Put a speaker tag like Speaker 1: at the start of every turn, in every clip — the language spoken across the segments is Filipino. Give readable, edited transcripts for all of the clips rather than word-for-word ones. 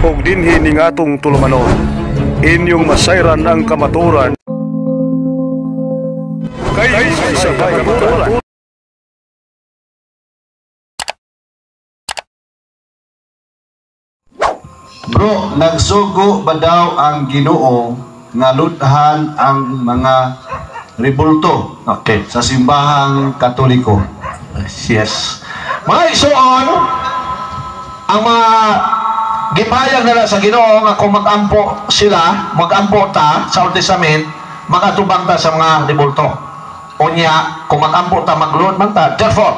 Speaker 1: og dinhi ning atong tulumanon. Inyong masayran ang kamaturan kay sa kamaturan.
Speaker 2: Bro, nagsugo ba daw ang Ginoo nga luthan ang mga rebulto sa simbahang Katoliko? Yes. Mga igsoon, ang mga gipayag nila sa Ginoo nga kung mag-ampo sila, mag-ampo ta sa Old Testament, makatubang ta sa mga rebulto. Unya, kung mag-ampo ta, mag-load man ta, therefore,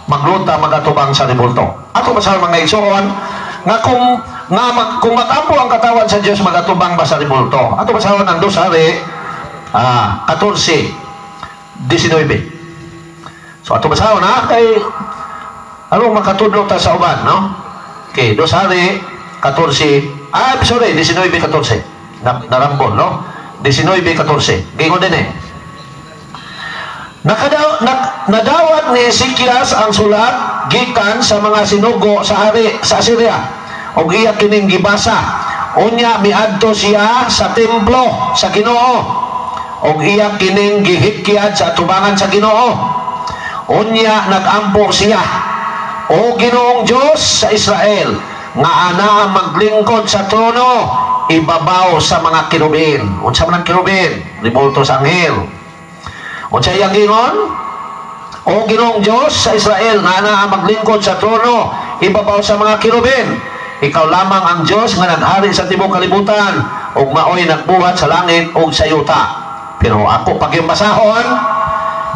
Speaker 2: mag-load ta, magatubang sa rebulto. Ato ba sa mga igsoon, nga kung mag-ampo ang katawan sa Diyos, magatubang ba sa rebulto? Ato ba sa ng Dosari, 14:19. So ato ba sa na kay ano makatudlo ta sa uban, no? Okay, Dosari 19:14. Narambol, no? 19:14. Gingon din eh. Nadawat ni Ezekias ang sulat gikan sa mga sinugo sa hari sa Assyria og iya kining gibasa. Unya miadto siya sa templo sa Ginoo og iya kining gihikyad sa tubangan sa Ginoo. Unya nagampo siya, o Ginoong Diyos sa Israel, nga ana maglingkod sa trono ibabaw sa mga kirubin. Unsa man ang kirubin? Rebulto sa anghel. Unsa iyang gingon? O Ginoong Diyos sa Israel, nga ana maglingkod sa trono ibabaw sa mga kirubin. Ikaw lamang ang Diyos nga naghari sa tibuok kalibutan ug maoy nagbuhat sa langit ug sa yuta. Pero ako pagimbasahon,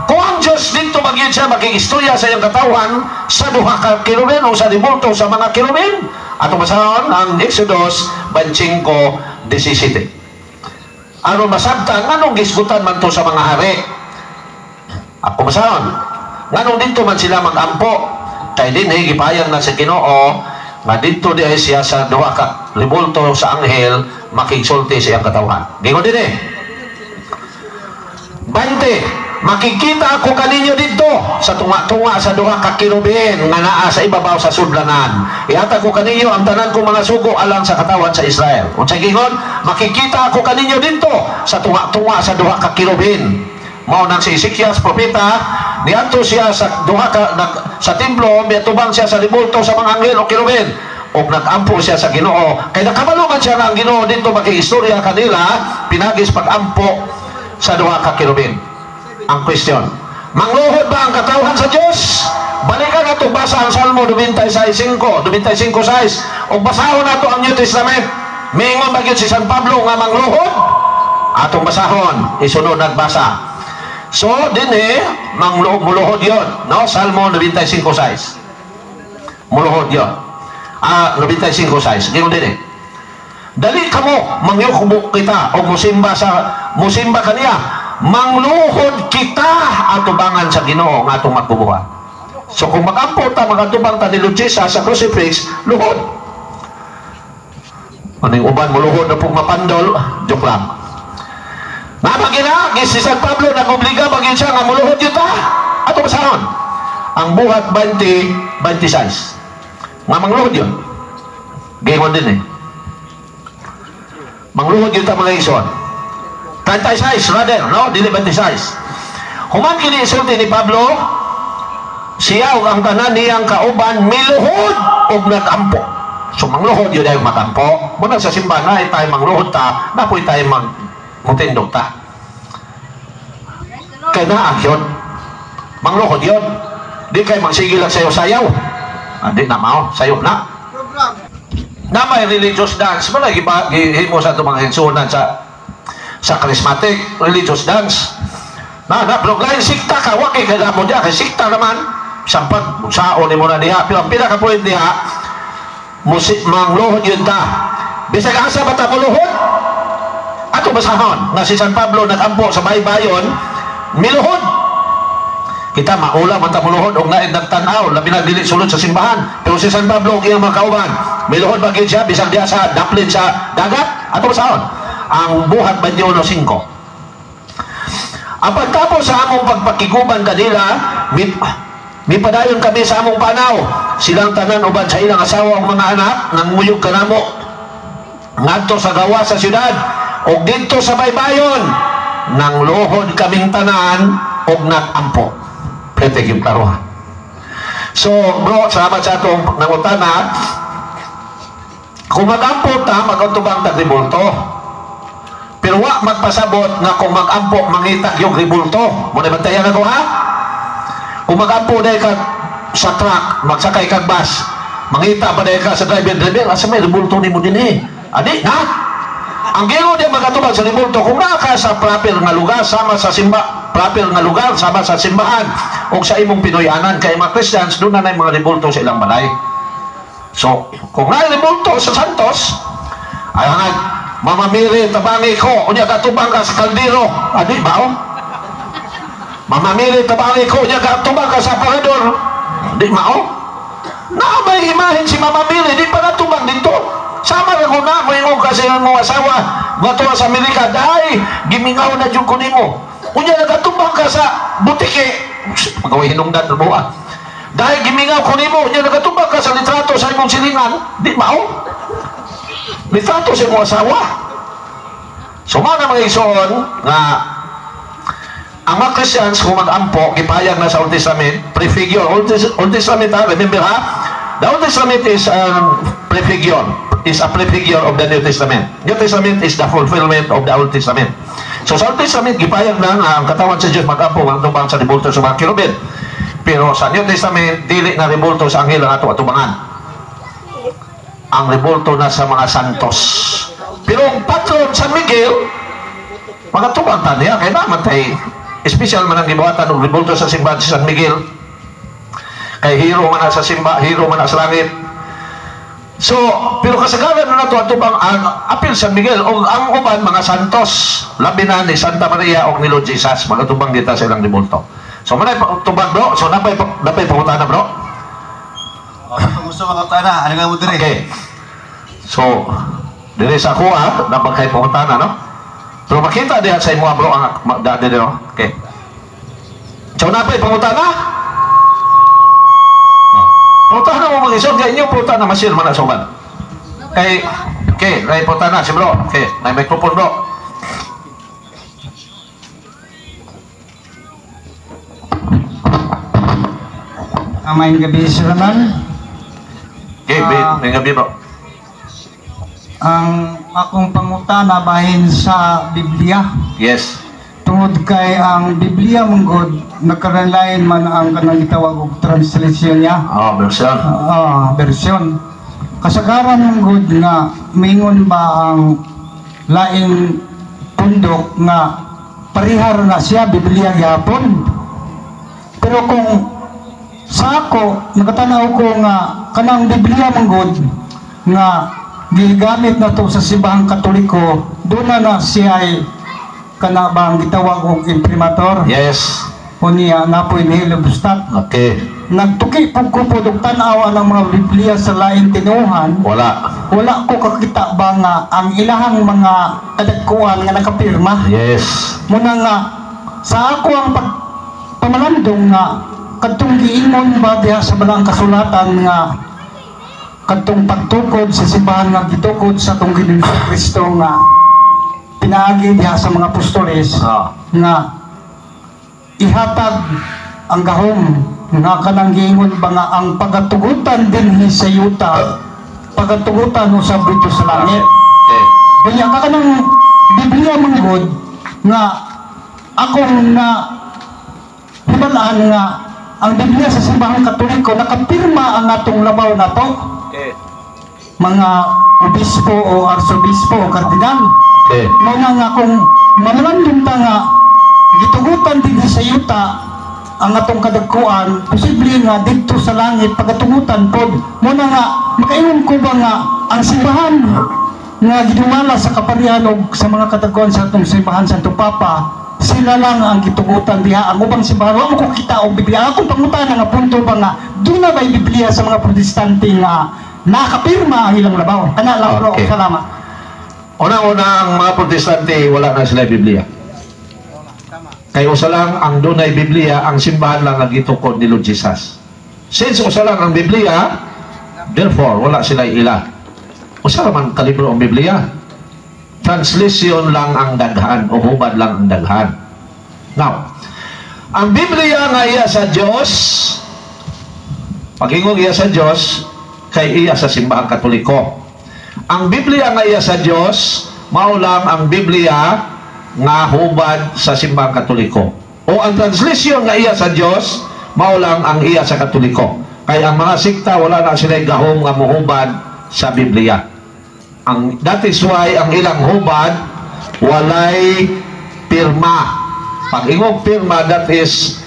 Speaker 2: kung ang Diyos dito magyud siya mag-iistorya sa iyang katawan sa duha ka kirubin o sa rebulto sa mga kirubin, ato basahon ang Exodus 25:17. Ano masabtan nganong gisgutan man to sa mga hari? Ako basahon nganong dito man sila mag-ampo kay dinhi gipayag na sa Ginoo nga dito di ay siya sa duha ka rebulto sa anghel makigsulti sa iyang katawan. Gingon din eh 20. Makikita ako kaninyo dito sa tunga-tunga sa duha ka kirubin nga naa sa ibabaw sa sudlanan. Ihatag ko kaninyo ang tanan kong mga sugo alang sa katawan sa Israel. Unsay gingon? Makikita ako kaninyo dito sa tunga-tunga sa duha ka kirubin. Mao nang si Ezekias propeta, niadto siya sa duha ka sa templo, miatubang siya sa rebulto sa mga anghel o kirubin. Og nag-ampo siya sa Ginoo. Kay nakabalungan siya nga ang Ginoo dito maki-istorya kanila pinagis pag-ampo sa duha ka kirubin. Ang question, mangluhod ba ang katawan sa Diyos? Balikan nato basa ang Salmo 95:6 o basahon nato ang New Testament. Mingon ba gyud si San Pablo nga mangluhod? Atong basahon, isunod nagbasa. So dinhi mangluhod yon, no? Salmo 95:6. Muluhod yon. 95:6. Gingon dinhi. Dali kamo mangyukubo kita o musimba kaniya. Mangluhod kita atubangan sa Ginoo nga atong magbubuhat. So kung magampo ta magatubang ta ni Lutisa sa crucifix, luhod. Ano yung uban mo luhod na pong mapandol? Joke lang. Nabagina, si San Pablo nag-obliga bagin siya nga muluhod yun ta. Ato basahon. Ang buhat 20:26. Nga mangluhod yun. Gingon din eh. Mangluhod yun ta mga ison. 36 rather, no? Dili 26. Human kini isulti ni Pablo, siya ug ang tanan niyang kauban miluhod ug nagampo. So mangluhod yun ay magampo. Muna sa simbahan na tayo mangluhod ta, napoy tayo mutindog ta. Kaya na yun. Mangluhod yun. Di kayo magsigil lang sayo sayaw. Di na mao, sayo na. Na may religious dance, malagi ba gihimo sa itong mga hensunan sa charismatic religious dance pero lain sikta ka wakay kaya mo diya kay sikta naman sampag sao ni mo na diha pero ang pinaka-point diha mangluhod yun ta bisag asa ba ta muluhod ato basahon na si San Pablo nagampo sa baybayon miluhod kita maula man ta muluhod og naid nagtan-aw labi na dili sulod sa simbahan pero si San Pablo og iyang mga kauban miluhod ba gyud siya bisag diha sa daplin sa dagat ato basahon ang buhat 21:5. Ang pagtapos sa among pagpakiguban kanila, mipadayon kami sa among panaw. Silang tanan uban sa ilang asawa o mga anak, nanguyog kanamo. ngadto sa gawa sa syudad og didto sa baybayon nang luhod kaming tanan og nagampo. Pwede yung klaruhan. So, bro, salamat sa atong nangutana. Kung mag-ampo ta, mag-utubang tag ribulto. Pero wa magpasabot na kung mag-ampo, mangita yung ribulto. Muna bantayan ako, ha? Kung mag-ampo dahil ka sa truck, magsakay kag bus, mangita pa dahil ka sa driver, asa may ribulto ni mo din eh. Adi, ha? Ang gingo niya magatubag sa ribulto, kung naka sa proper nga lugar, sama sa simba, proper nga lugar, sama sa simbahan, o sa imong Pinoyanan, kay mga Christians, doon na mga ribulto sa ilang balay. So, kung nga ribulto sa Santos, ay hangad, mamamiri, tabangi ko, unya katubang ka sa kaldero, adi ba o? Mamamiri, tabangi ko, unya katubang ka sa parador, di ba o? Na may imahin si mamamiri, di pa natubang dito. Sama na ko na, may ingong kasi ng mga asawa, matuwa sa Amerika, dahil gimingaw na dyan ko nimo. Unya nagatubang ka sa butike, magawin hinungdan na buwan. Dahil gimingaw ko nimo, unya nagatubang ka sa litrato sa imong silingan, di ba o? Litrato sa imong asawa. So mga mga ison, nga ang mga Christians kung mag-ampo, ipayag na sa Old Testament, prefigure, Old Testament ha, remember ha? The Old Testament is a prefigure of the New Testament. New Testament is the fulfillment of the Old Testament. So sa Old Testament, gipayag na nga ang katawan sa Diyos mag-ampo, ang tubang sa ribulto sa mga kirubin. Pero sa New Testament, dili na ribulto sa anghel ang ato atubangan. Ang ribulto na sa mga santos. Pero ang patron San Miguel, magatubang ta niya, kaya naman tayo, special man ang gibuhatan ng ribulto sa simbahan si San Miguel. Kay hero man na sa simba, hero man na sa langit. So, pero kasagaran na nato atubang ang apil San Miguel o ang uban mga santos, labi na ni Santa Maria o ni Lord Jesus, magatubang dita sa ilang ribulto. So, manay tubang bro, so napay pangutan na bro?
Speaker 3: Kung gusto makautan na, ano nga mo din eh?
Speaker 2: Okay. So, dire sa kuha, napagkay pangutan na, no? Pero makita diha sa imo bro ang dati dito. Okay. So, napay pangutan na? Punta na mo mag-isod, kaya inyo punta na masir man na suman. Okay, punta na si bro. Okay, may microphone bro.
Speaker 4: Maayong gabi sa naman.
Speaker 2: Okay, may gabi bro.
Speaker 4: Ang akong pangutana bahin sa Biblia.
Speaker 2: Yes.
Speaker 4: Tungod kay ang Biblia manggod nagkaralain man ang kanang gitawag og translation niya.
Speaker 2: Version.
Speaker 4: Version. Kasagaran manggod nga mingon ba ang laing pundok nga parihar na siya Biblia gyapon. Pero kung sa ako nagatanaw ko nga kanang Biblia manggod nga gigamit na to sa simbahang Katoliko, doon na siya ay kana bang gitawag og imprimatur.
Speaker 2: Yes.
Speaker 4: Unya napoy ni Lebustat.
Speaker 2: Okay.
Speaker 4: Nagtuki pug ko pod og tan-aw ang mga Biblia sa lain tinuhan.
Speaker 2: Wala
Speaker 4: ko kakita ba nga ang ilahang mga kadagkuan nga nakapirma.
Speaker 2: Yes.
Speaker 4: Muna nga sa ako ang pamalandong nga kadtong giingon ba diha sa balang kasulatan nga kadtong pagtukod sa simbahan nga gitukod sa tong Ginoong Kristo nga pinaagi diha sa mga apostoles nga ihatag ang gahom nga kanang giingon ba nga ang pagatugutan dinhi sa yuta, pagatugutan sa bito sa langit. Kaya ka kanang Biblia manggod nga akong na hibalaan nga ang Biblia sa simbahang Katoliko nakapirma ang atong labaw na to. Mga obispo o arsobispo o kardinal. Muna nga kung mamalandong ta nga gitugutan din sa yuta ang atong kadagkuan, posible nga dito sa langit pagatugutan pod. Muna nga makaingon ko ba nga ang simbahan nga gidumala sa kaparihan og sa mga kadagkuan sa atong simbahan sa atong Papa, sila lang ang gitugutan diha. Ang ubang simbahan wa mo ko kita og Biblia. Akong pangutana nga punto ba nga doon na may Biblia sa mga protestante nga nakapirma ang ilang labaw. Kana lang bro, salamat.
Speaker 2: Una-una ang mga protestante wala na sila Biblia. Kaya usa lang ang dunay Biblia, ang simbahan lang nagitukod ni Lord Jesus. Since usa lang ang Biblia, therefore wala sila ila. Usa man kalibro ang Biblia. Translation lang ang daghan o hubad lang ang daghan. Now, ang Biblia nga iya sa Dios, pag-ingog iya sa Dios, kay iya sa simbahang Katoliko. Ang Biblia nga iya sa Dios, mao lang ang Biblia nga hubad sa simbahang Katoliko. O ang translation nga iya sa Dios, mao lang ang iya sa Katoliko. Kaya ang mga sikta wala na sila gahom nga muhubad sa Biblia. That is why ang ilang hubad walay pirma. Pag ingog pirma, that is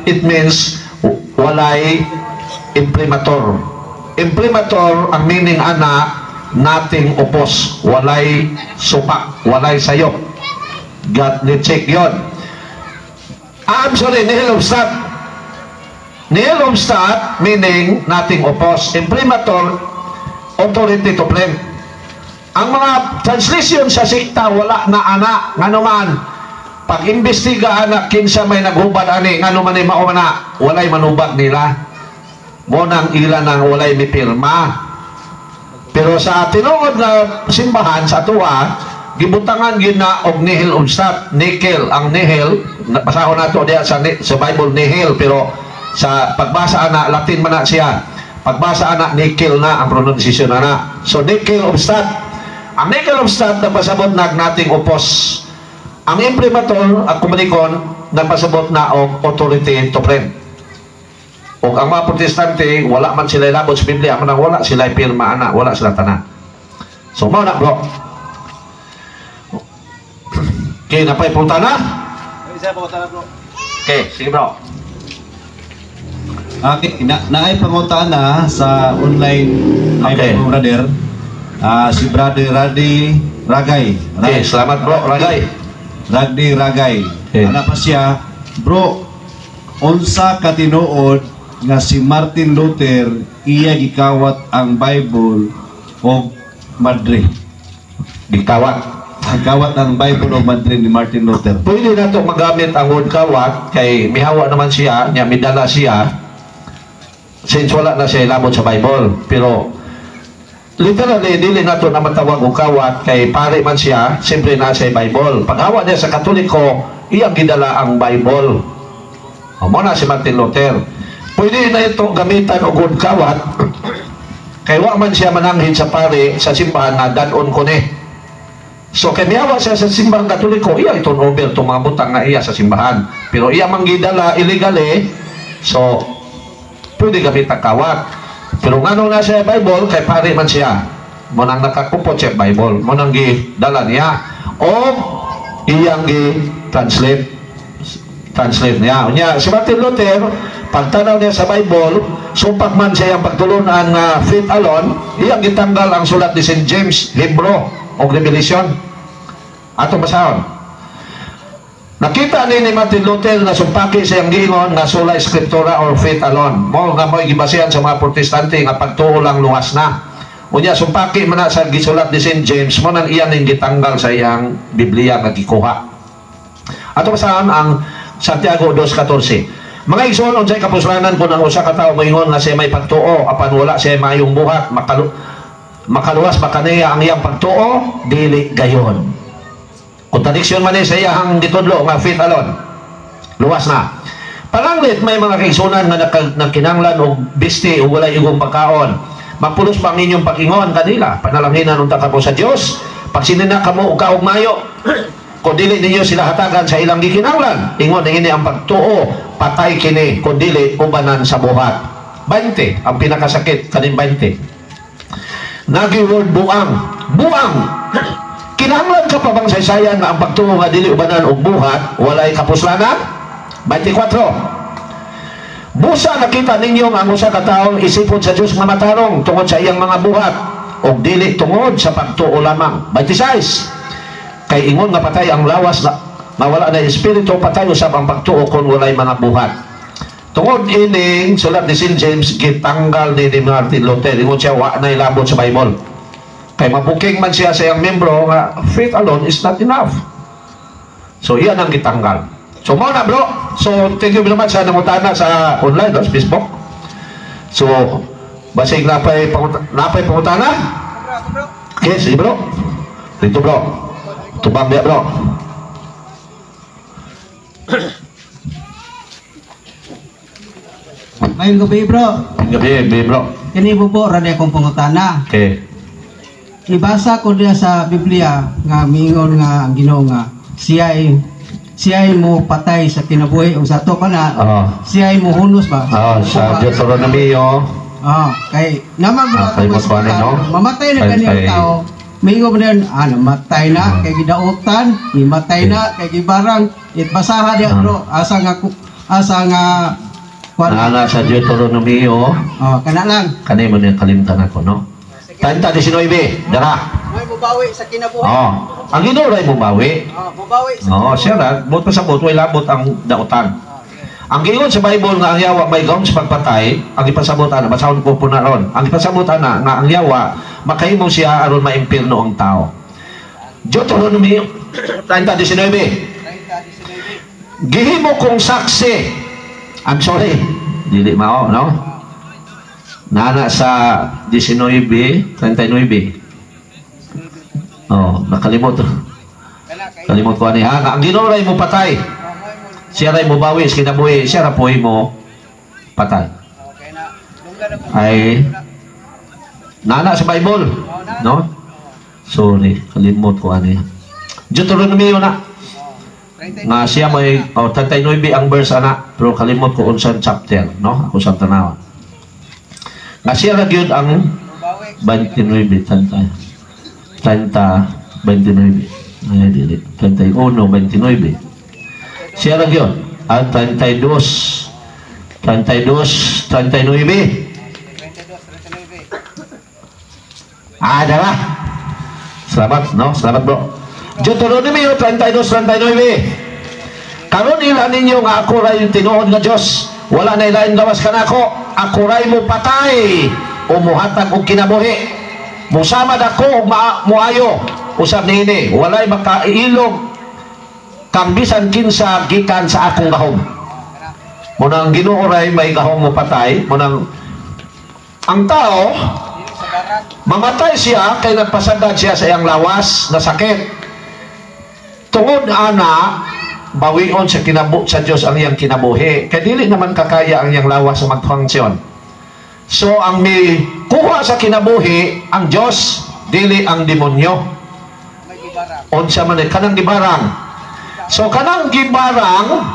Speaker 2: it means walay imprimatur. Imprimatur ang meaning ana nating upos, walay supak, walay sayop. God ni check yon. I'm sorry, nihil obstat. Nihil obstat meaning nating upos. Imprimatur, authority to claim. Ang mga translation sa sikta wala na ana ngano man pag-imbestiga anak kinsa may naghubad ani ngano man ay mao na walay manubag nila mo nang ila nang walay mipirma. Pero sa tinuod na simbahan sa tuwa gibutangan gina og nihil obstat, nickel. Ang nihil basahon nato diha sa Bible nihil, pero sa pagbasa ana Latin man na siya, pagbasa ana nickel na ang pronunciation ana. So nickel obstat. Ang nickel obstat nagpasabot na nating upos. Ang imprimatur at komunikon nagpasabot na og authority to claim. O ang mga protestante wala man sila labot sa Biblia, manang wala sila pirma ana, wala sila tanan. So mao na bro. Okay, napay punta na?
Speaker 3: Isa pa bro.
Speaker 2: Okay, sige bro.
Speaker 3: Okay, naay pangutaan na sa online
Speaker 2: Okay.
Speaker 3: brother. Si Brother Radi Ragay.
Speaker 2: Okay, salamat bro, Ragay.
Speaker 3: Radi Ragay.
Speaker 2: Okay.
Speaker 3: Ano pa siya? Bro, unsa ka tinuod nga si Martin Luther iya gikawat ang Bible o Madrid?
Speaker 2: Gikawat.
Speaker 3: Gikawat ang Bible o Madrid ni Martin Luther.
Speaker 2: Pwede na ito magamit ang word kawat kay mihawa naman siya, niya midala siya since wala na siya ilabot sa Bible. Pero literally, dili na ito na matawag o kawat kay pare man siya, siyempre na siya Bible. Paghawa niya sa Katoliko, iyang gidala ang Bible. O muna si Martin Luther. Pwede na ito gamitan o good kawat kay wa man siya mananghid sa pare sa simbahan na danon ko ni. So kay miyawa siya sa simbahang Katoliko, iya itong over itong mga butang na iya sa simbahan. Pero iya manggidala illegally, so pwede gamitan kawat. Pero ngano na siya Bible, kay pare man siya. Mo nang nakakupot siya Bible, mo nang gidala niya. O iyang gi-translate niya. Unya, si Martin Luther, pagtanaw niya sa Bible, sumpak man siya ang pagtulunan na faith alone, iyang gitanggal ang sulat ni St. James, Hebrew, o Revelation. Ato basahon. Nakita ni Martin Luther na sumpaki siyang giingon nga sola scriptura or faith alone. Mo nga mo'y gibasihan sa mga protestante nga pagtuo lang luwas na. Unya sumpaki man na sa gisulat ni St. James, mo nang iyan ning gitanggal sa iyang Biblia nga gikuha. Ato basahon ang Santiago 2:14. Mga igsoon unsay kapuslanan kun ang usa ka tawo moingon nga siya may pagtuo apan wala siya mayong buhat, makaluwas ba kaniya ang iyang pagtuo? Dili gayon. Contradiction man sa iyang gitudlo nga faith alone. Luwas na. Palanglit may mga kaigsunan nga nagkinanglan og bisti o walay igong pagkaon. Mapulos pa ang inyong pag-ingon kanila. Panalanginan unta kamo sa Dios. Pag sinina kamo og kaog mayo, kung dili ninyo sila hatagan sa ilang gikinanglan, ingon ini ang pagtuo, patay kini kung dili ubanan sa buhat. 20 ang pinakasakit kaning 20. Nagi-word buang. Buang. Kinahanglan ka pa bang saysayan nga ang pagtuo nga dili ubanan og buhat walay kapuslanan? 24. Busa nakita ninyo nga ang usa ka tawo isipon sa Dios nga matarong tungod sa iyang mga buhat og dili tungod sa pagtuo lamang. 26. Kay ingon nga patay ang lawas na wala na espiritu, patay usab ang pagtuo kon walay mga buhat. Tungod ining sulat ni St. James gitanggal ni Martin Luther, ingon siya wa na ilabot sa Bible. Kay mabuking man siya sa iyang membro nga faith alone is not enough. So iyan ang gitanggal. So mo na bro. So thank you very much sa nangutana sa online sa Facebook. So basig napay pangutana. Okay, sige bro. Dito bro. Tubang dia bro.
Speaker 5: Mayong gabi bro.
Speaker 2: Gabi bro.
Speaker 5: Kini po rani akong pangutana.
Speaker 2: Okay.
Speaker 5: Ibasa ko diya sa Biblia nga mingon nga ang Ginoo nga siya ay mo patay sa kinabuhi o sa to kana. Siya ay mo hunos ba?
Speaker 2: Sa Deuteronomy
Speaker 5: kay naman
Speaker 2: kay Moswane, no?
Speaker 5: Mamatay na kaniyang tao. Mingon ba namatay na kay gidautan, imatay na kay gibarang itbasaha diya bro. Asa nga
Speaker 2: Naala sa Deuteronomy
Speaker 5: kana lang.
Speaker 2: Kanay mo niya kalimtan ako, no? 30:19, dara.
Speaker 5: May mubawi sa kinabuhi.
Speaker 2: Ang Ginoo ray mubawi.
Speaker 5: Mubawi
Speaker 2: Siya ra, bot pasabot way labot ang dautan. Ang giingon sa Bible nga ang yawa may gawon sa pagpatay, ang ipasabot ana basahon ko po na ron. Ang ipasabot ana nga ang yawa makahimo siya aron maimpierno ang tao. Deuteronomy 30:19. Gihimo kong saksi. I'm sorry. Dili mao, no? Nana sa 19:39. Nakalimot. Kalimot ko ani ha. Ang Ginoo ray mo patay. Siya ray mo bawi sa kinabuhi, siya ra poy mo patay. Ay nana sa Bible, no? Sorry, kalimot ko ani. Deuteronomy na. Nga siya may 39 ang verse ana, pero kalimot ko unsang chapter, no? Ako sa tanawa. Nga siya ra gyud ang 29 30 29. Ay dili 31:29. Siya ra gyud ang 32 39. Dara. Salamat, no? Salamat bro. Deuteronomy 32:39. Karon ila ninyo nga ako ray tinuod nga Dios. Wala na ilain gawas kanako. Ako ray mo patay o muhatag og kinabuhi. Musamad ako og muayo. Usab niini, walay makailog kang bisan kinsa gikan sa akong gahom. Munang Ginoo ray may gahom mo patay, munang ang tao mamatay siya kay nagpasagad siya sa iyang lawas na sakit. Tungod ana bawion sa sa Dios ang iyang kinabuhi. Kay dili naman kakaya ang iyang lawas sa magfunksyon. So ang may kuha sa kinabuhi ang Dios, dili ang demonyo. Unsa man kanang gibarang. So kanang gibarang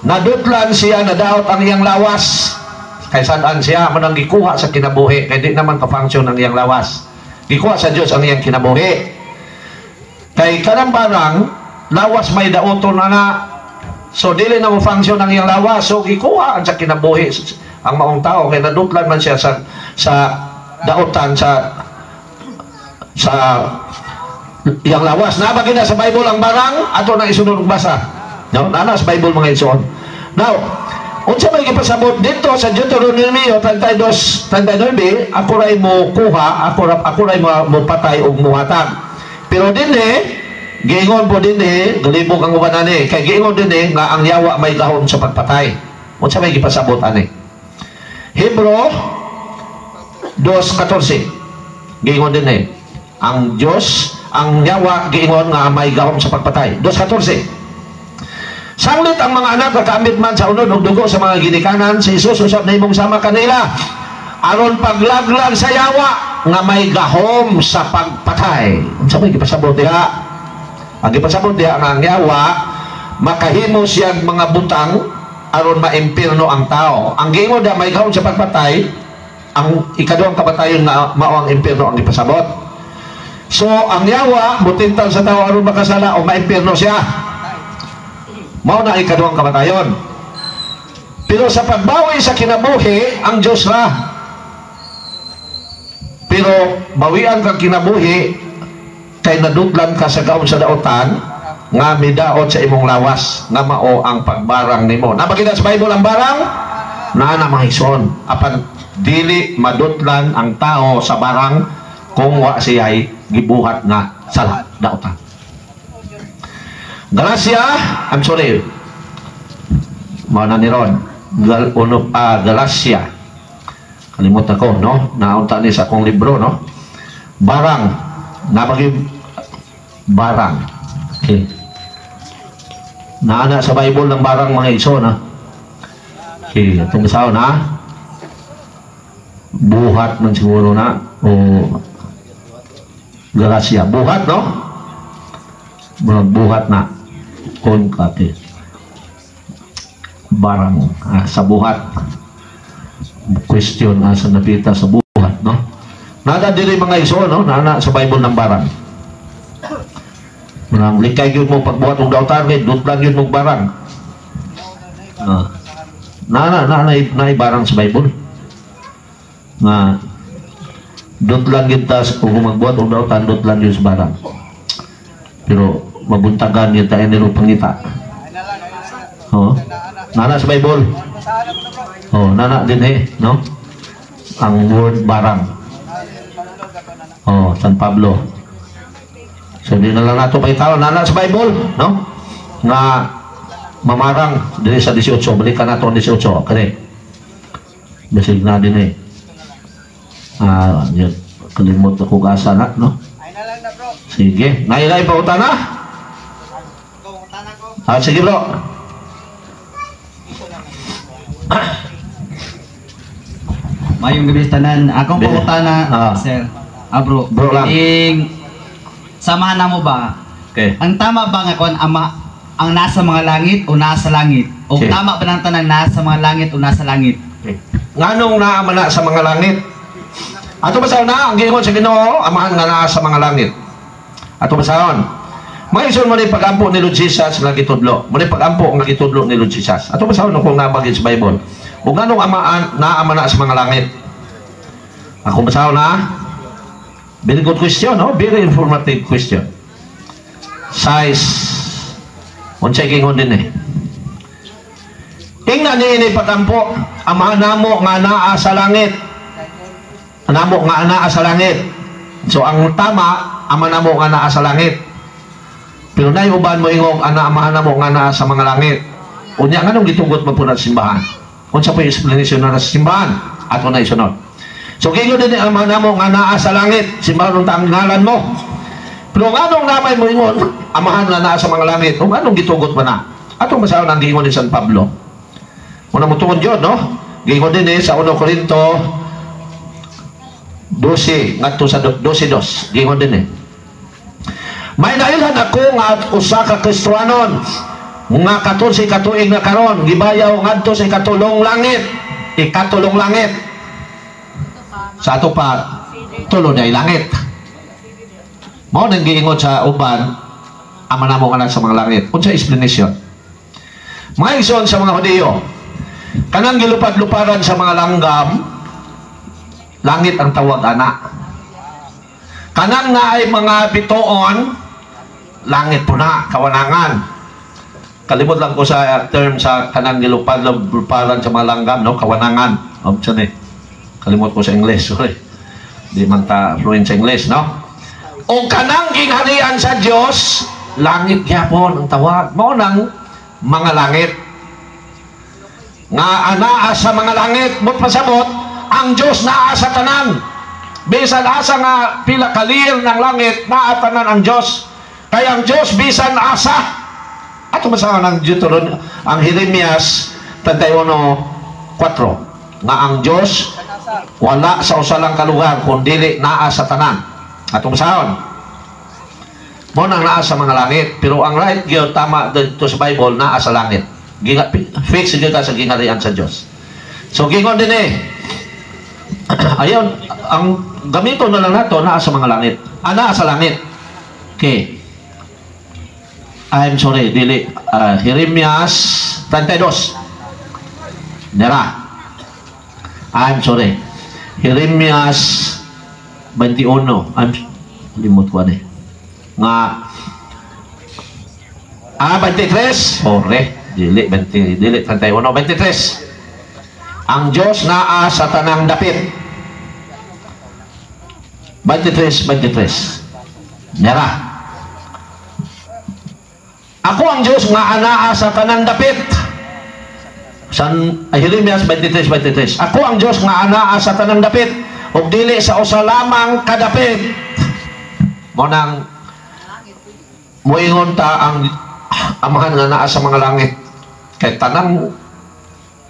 Speaker 2: nadutlan siya, nadaot ang iyang lawas. Kay sadaan siya manang gikuha sa kinabuhi, kay di naman ka-function ang iyang lawas. Gikuha sa Dios ang iyang kinabuhi. Kay kanang barang lawas may daoton na. So dili na mo function ang iyang lawas. So gikuha sa kinabuhi ang maong tao kay nadutlan man siya sa daotan sa iyang lawas. Nabagi na sa Bible ang barang ato na isunod og basa. No, ana sa Bible mga igsoon. Now, unsa may gipasabot dito sa Deuteronomy 32:39, ako ray mo kuha, ako ray mo patay og muhatag. Pero dinhi giingon po dinhi, galibog ang uban ani, kay giingon dinhi nga ang yawa may gahom sa pagpatay. Unsa may gipasabot ani? Hebro 2:14. Giingon dinhi, ang Dios, ang yawa giingon nga may gahom sa pagpatay. 2:14. Sanglit ang mga anak nakaambit man sa unod og dugo sa mga ginikanan si Jesus usab na imong sama kanila aron paglaglag sa yawa nga may gahom sa pagpatay. Unsa may gipasabot diha? Ang gipasabot diha nga ang yawa makahimo siya mga butang aron maimpierno ang tao. Ang giingon da may gahom sa pagpatay, ang ikaduhang kamatayon nga mao ang impierno ang gipasabot. So ang yawa butintal sa tao aron makasala o maimpierno siya. Mao na ikaduhang kamatayon. Pero sa pagbawi sa kinabuhi ang Dios ra. Pero bawian kang kinabuhi kay nadutlan ka sa gahom sa daotan nga midaot sa imong lawas nga mao ang pagbarang nimo. Nabagina sa Bible ang barang naa na mahison apan dili madutlan ang tao sa barang kung wa siya'y gibuhat nga sa daotan. Galacia, I'm sorry. Mana ni ron. Galacia. Kalimot ako, no? Naunta ni sa akong libro, no? Barang. Napagi barang. Okay. Naana sa Bible ng barang mga igsoon ha. Okay, itong basaw na. Buhat man siguro na o garasya. Buhat, no? Buhat na. Kung kati. Barang sa buhat. Question sa napita sa buhat, no? Nada diri mga igsoon, no? Naana sa Bible ng barang. Manang likay yun mo pagbuhat ng dautan, dutlan yun mong barang. Na barang sa Bible. Nga dutlan yun tas kung magbuhat ng dautan, dutlan yun sa barang. Pero mabuntagan yun tayo nilo pangita. Oh, nana sa Bible. Oh, nana din no? Ang word barang. Oh, San Pablo. So, di na lang nato pa itaw. Nana sa Bible, no? Nga mamarang dili sa 18. Balikan nato ang 18. Kani. Basig na din yun. Kalimot ako gasa na, no? Sige. Nailay pa utan na? Sige bro.
Speaker 6: Mayong gabi tanan. Akong pangutana, sir. Bro.
Speaker 2: Bro lang.
Speaker 6: Samahan na mo ba?
Speaker 2: Okay.
Speaker 6: Ang tama ba nga kung ang nasa mga langit o nasa langit? O
Speaker 2: Okay.
Speaker 6: tama ba ng tanang nasa mga langit o nasa langit?
Speaker 2: Okay. Nganong naamana sa mga langit? Ato basahon na, ang gingon sa Ginoo, amahan nga naa sa mga langit. Ato basahon. Mga isun mo ni pag-ampo ni Lord Jesus nga gitudlo. Mo ni pag-ampo nga gitudlo ni Lord Jesus. Ato basahon kung nabagay sa Bible. O nganong naamana sa mga langit? Ako basahon na. Very good question, no? Very informative question. Size. Unsay gingon din Tingnan ni ini patampo, amahan namo nga naa sa langit. Namo nga naa sa langit. So ang tama, ama namo nga naa sa langit. Pero nay uban mo ingog amahan namo nga naa sa mga langit. Unya nganong gitugot mo po na simbahan? Unsa po yung explanation na sa simbahan? Ato na isunod. So gingon din ang mga namo nga naa sa langit, simbahan ng tanggalan mo. Pero anong namay mo ingon, amahan nga naa sa mga langit, o anong gitugot mo na? Atong basahon ang gingon ni San Pablo. Una mo tuon yun, no? Gingon din sa 1 Corinto 12, ngadto sa 12:2. Gingon din May dahilan ako nga usa ka Kristiyanon nga 14 katuig na karon gibayaw ngadto sa ikatulong langit. Ikatulong langit. Sa ato pa tulo na langit. Mao nang giingon sa uban ama namo nga sa mga langit. Unsa explanation? Mga igsoon sa mga Hudiyo, kanang gilupad-luparan sa mga langgam, langit ang tawag ana. Kanang nga ay mga bituon, langit po na, kawanangan. Kalimot lang ko sa term sa kanang gilupad-luparan sa mga langgam, no? Kawanangan. Kalimot ko sa English, sorry. Di man ta fluent sa English, no? O kanang gingharian sa Dios, langit gyapon ang tawag. Mao nang mga langit. Nga anaa sa mga langit, but pasabot, ang Dios naa sa tanan. Bisan asa nga pila kalir ng langit, naa tanan ang Dios. Kaya ang Dios bisan asa. Ato masahon ang Deuteronomy, ang Jeremias 31:4. Nga ang Dios wala sa usa lang ka lugar kundi naa sa tanan. Atong basahon mo nang naa sa mga langit, pero ang right gyud tama dito sa Bible naa sa langit. Fix gyud sa gingharian sa Dios. So gingon din ayon ang gamiton na lang nato naa sa mga langit. Naa sa langit. Okay. I'm sorry, dili Jeremias 32. Nera. I'm sorry. Jeremias 21. Limot ko nga 23. Dili 20, dili 31, 23. Ang Dios naa sa tanang dapit. 23. Nera. Ako ang Dios nga anaa sa tanang dapit. Jeremias 23:23. Ako ang Dios nga anaa sa tanang dapit. ug dili sa usa lamang kadapit. Mo nang moingon ta ang amahan nga naa sa mga langit. Kay tanang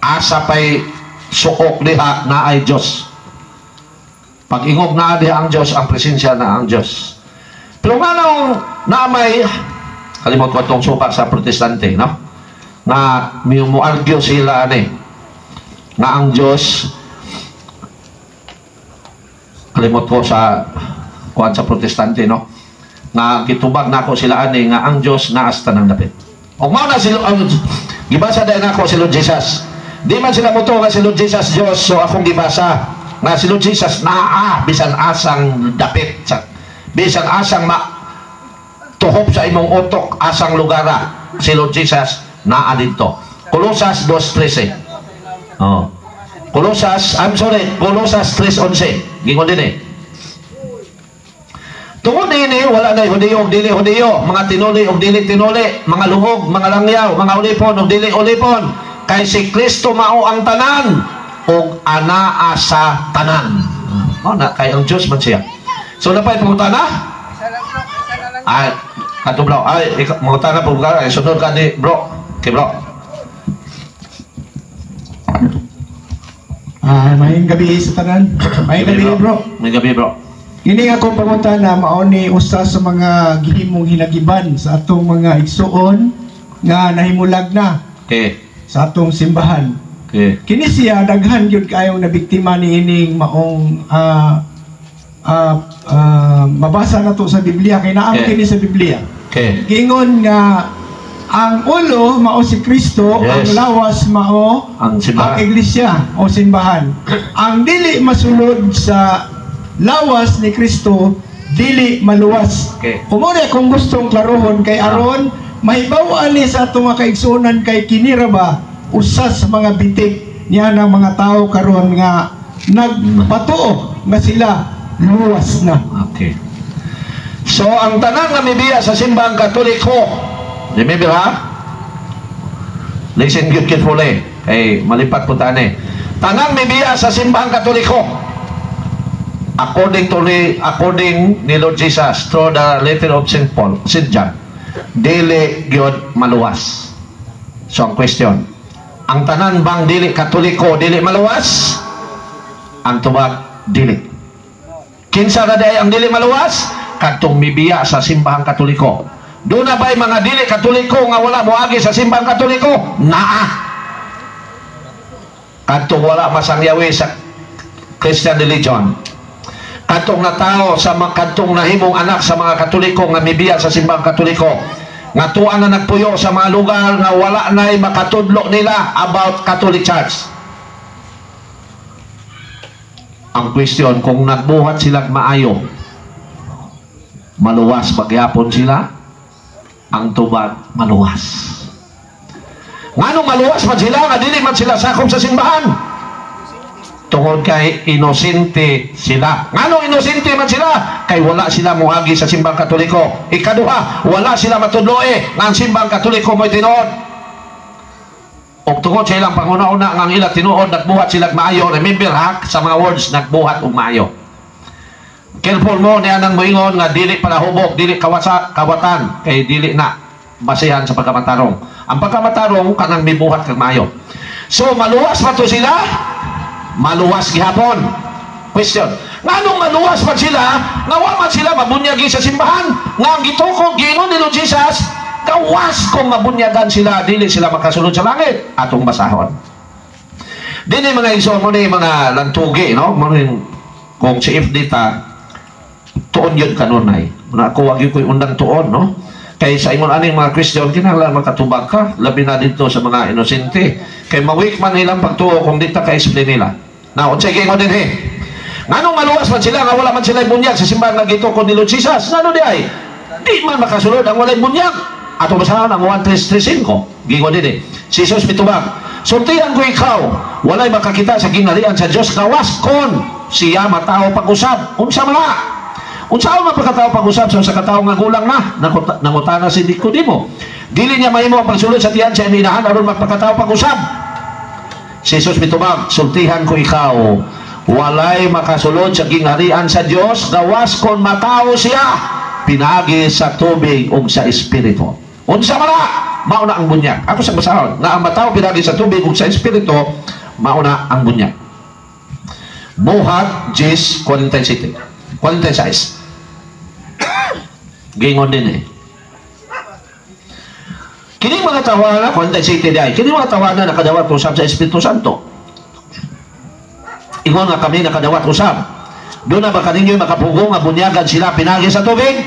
Speaker 2: asa pay suok diha na ay Dios. Pag ingog na diha ang Dios, ang presensya na ang Dios. Pero nga nung naamay, kalimot ko itong suka sa protestante, no? Nga mu-argue sila nga ang Dios, kalimot ko sa kuwan sa protestante, no? Nga kitubag na ako sila nga ang Dios naas tanang dapit. O mao na sila gibasa dahil ako si Lord Jesus. Di man sila muto nga si Lord Jesus Dios, so akong gibasa nga si Lord Jesus naa bisan asang dapit sa bisan asang tuhop sa imong utok asang lugara, si Lord Jesus naa dito. Colosas 2:13. Oh. Colosas 3:11. Gingon din Tungod ini wala na Hudiyo ug dili Hudiyo, mga tinuli ug dili tinuli, mga lungog, mga langyaw, mga ulipon ug dili ulipon, kay si Kristo mao ang tanan ug anaa sa tanan. Mao na kay ang Dios man siya. So napay pangutana? Ay, katublaw. Ay, mangutana po ka. Ay, sunod ka ni bro. Okay, bro.
Speaker 7: Maying gabi sa tanan. Maying gabi, bro.
Speaker 2: Maying gabi, bro.
Speaker 7: Ini akong pangutana mao ni usa sa mga gihimong hinagiban sa atong mga igsuon nga nahimulag na sa atong simbahan. Kini siya daghan gyud kayong nabiktima ni ining maong mabasa na to sa Biblia kay naam kini sa Biblia. Gingon nga ang ulo mao si Kristo, ang lawas mao ang iglesia o simbahan. Ang dili masulod sa lawas ni Kristo dili maluwas. Kumore kung gustong klarohon kay aron mahibaw-an ni sa atong mga kaigsuonan kay kinira ba usas sa mga bitik niya ng mga tao karon nga nagpatuo nga sila luwas na.
Speaker 2: Okay. So ang tanan nga mibiya sa simbahang Katoliko, remember ha? Listen good carefully. Kay malipat po tani. Tanang mibiya sa simbahang Katoliko, according ni Lord Jesus through the letter of St. John, dili gyud maluwas. So ang question, ang tanan bang dili Katoliko dili maluwas? Ang tubag dili. Kinsa na day ang dili maluwas? Kadtong mibiya sa simbahang Katoliko. Doon na ba'y mga dili Katoliko nga wala moagi sa simbahang Katoliko? Naa. Kadtong wala masangyawi sa Christian religion. Kadtong na tao sa mga kadtong nahimong anak sa mga Katoliko nga mibiya sa simbahang Katoliko. Nga tuan na nagpuyo sa mga lugar nga wala na'y makatudlo nila about Catholic Church. Ang question, kung nagbuhat sila maayo, maluwas pagyapon sila, ang tubag maluwas. Nganong maluwas man sila, nga dili man sila sakop sa simbahan? Tungod kay inosente sila. Nganong inosente man sila? Kay wala sila muagi sa simbahang Katoliko. Ikaduha, wala sila matudloe nga ang simbahang Katoliko mo'y tinuod. Og tungod sa ilang panguna-una nga ilang tinuod, nagbuhat sila maayo. Remember ha, sa mga words, nagbuhat og maayo. Careful mo niya nang moingon nga dili pala hubog, dili kawatan, kay dili na basihan sa pagkamatarong. Ang pagkamatarong kanang mibuhat kag maayo. So maluwas pa to sila? Maluwas gihapon. Question, nganong maluwas pa sila? Nga wa man sila mabunyagi sa simbahan? Nga ang gitukod giingon ni Lord Jesus, kawas kung mabunyagan sila, dili sila makasulod sa langit. Atong basahon. Dili mga iso mo ni mga lantugi, no? Kung si FD ta, tuon yun kanunay. Ako wag yun ko'y undang tuon, no? Kay sa ingon aning mga Christian, kinahanglan makatubag ka, labi na dito sa mga inosente. Kay mawik man nilang pagtuo kung dito ka-explain nila. Now, sige ingon din nganong maluwas man sila, nga wala man sila bunyag sa simbahan nga gitukod ni Lord Jesus? Ngano di ay? Di man makasulod ang walay bunyag. Ato basahan ang 1:3-5. Gingon din si Jesus mitubag, sultihan ko ikaw, walay makakita sa gingharian sa Dios kawas kon siya matao pag-usab. Unsa man na? Unsa man pagkatao pag-usab sa katao nga gulang na? Nangutana si Nicodemo. Dili niya mahimo ang pagsulod sa tiyan sa inahan aron magpakatao pag-usab. Si Jesus mitubag, sultihan ko ikaw, walay makasulod sa gingharian sa Dios gawas kon matawo siya pinagi sa tubig ug sa espiritu. Unsa man mao na ang bunyag. Ako sa basahon nga ang matawo pinagi sa tubig ug sa espiritu mao na ang bunyag. Buhat 10:47. 46. Gingon din Kini mga tawanan, 47 day. Kini mga tawanan nakadawat usab sa Espiritu Santo. Ingon nga kami nakadawat usab. Doon na ba kaninyo makapugong nga bunyagan sila pinagi sa tubig?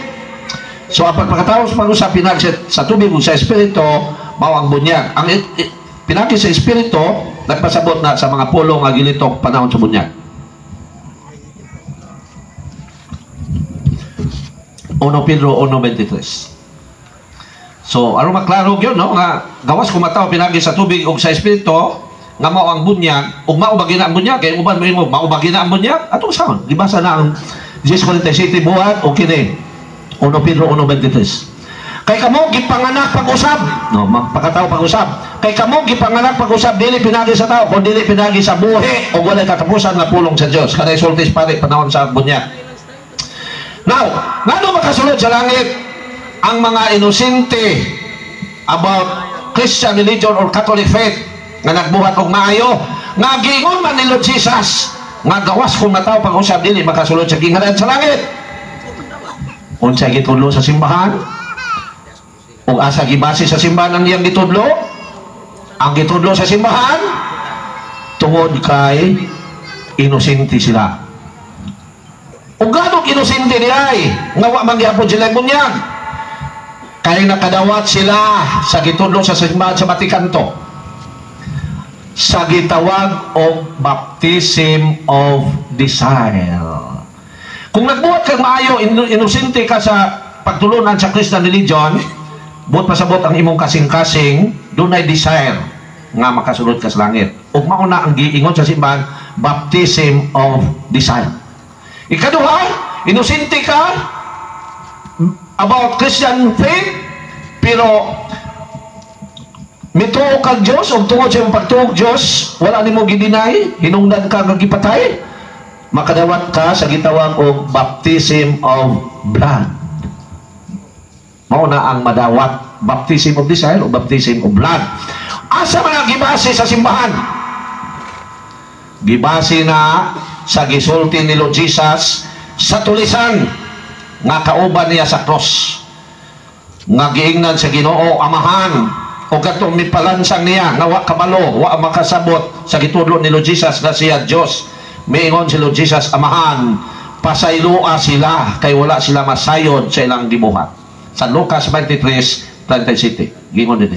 Speaker 2: So apat pagkatapos pag-usap pinagi sa tubig ug sa Espiritu, mao ang bunyag. Ang pinagi sa Espiritu nagpasabot na sa mga pulong nga gilitok panahon sa bunyag. 1 Pedro 1:23. So, aron maklaro gyud no nga gawas kumataw pinagi sa tubig ug sa espiritu nga mao ang bunyag ug mao ba gina ang bunyag kay uban mo mao ba gina ang bunyag atong saon gibasa na ang 10:47 buhat o kini 1 Pedro 1:23. Kay kamo gipanganak pag-usab no magpakataw pag-usab kay kamo gipanganak pag-usab dili pinagi sa tao kun dili pinagi sa buhi ug walay katapusan nga pulong sa Dios kanay sultis pare panahon sa bunyag. Now, ngano makasulod sa langit ang mga inosente about Christian religion or Catholic faith nga nagbuhat og maayo nga giingon man ni Lord Jesus nga gawas kung mataw pag-usab dili makasulod sa gingharian sa langit. Unsay gitudlo sa simbahan? Ug asa gibase sa simbahan ang iyang gitudlo? Ang gitudlo sa simbahan tungod kay inosente sila. Ug ganong inosente niay nga wa man gyapon sila bunyag. Kaya nakadawat sila sa gitudlo sa simbahan sa Vaticanto sa gitawag og baptism of desire. Kung nagbuhat kang maayo inosente ka sa pagtulunan sa Christian religion, buot pasabot ang imong kasing-kasing dunay desire nga makasulod ka sa langit. Ug mao na ang giingon sa simbahan baptism of desire. Ikaduha, inosente ka about Christian faith pero mituo kag Dios ug tungod sa imong pagtuog Dios wala nimo gidinay hinungdan ka nga gipatay makadawat ka sa gitawag og baptism of blood. Mao na ang madawat baptism of desire o baptism of blood. Asa man ang gibase sa simbahan? Gibase na sa gisulti ni Lord Jesus sa tulisan nga kauban niya sa cross nga giingnan sa Ginoo Amahan o katong mipalansang niya nga wa kabalo wa makasabot sa gitudlo ni Lord Jesus nga siya Dios. Miingon si Lord Jesus Amahan pasaylua sila kay wala sila masayod sa ilang gibuhat sa Lucas 23:37 gingon din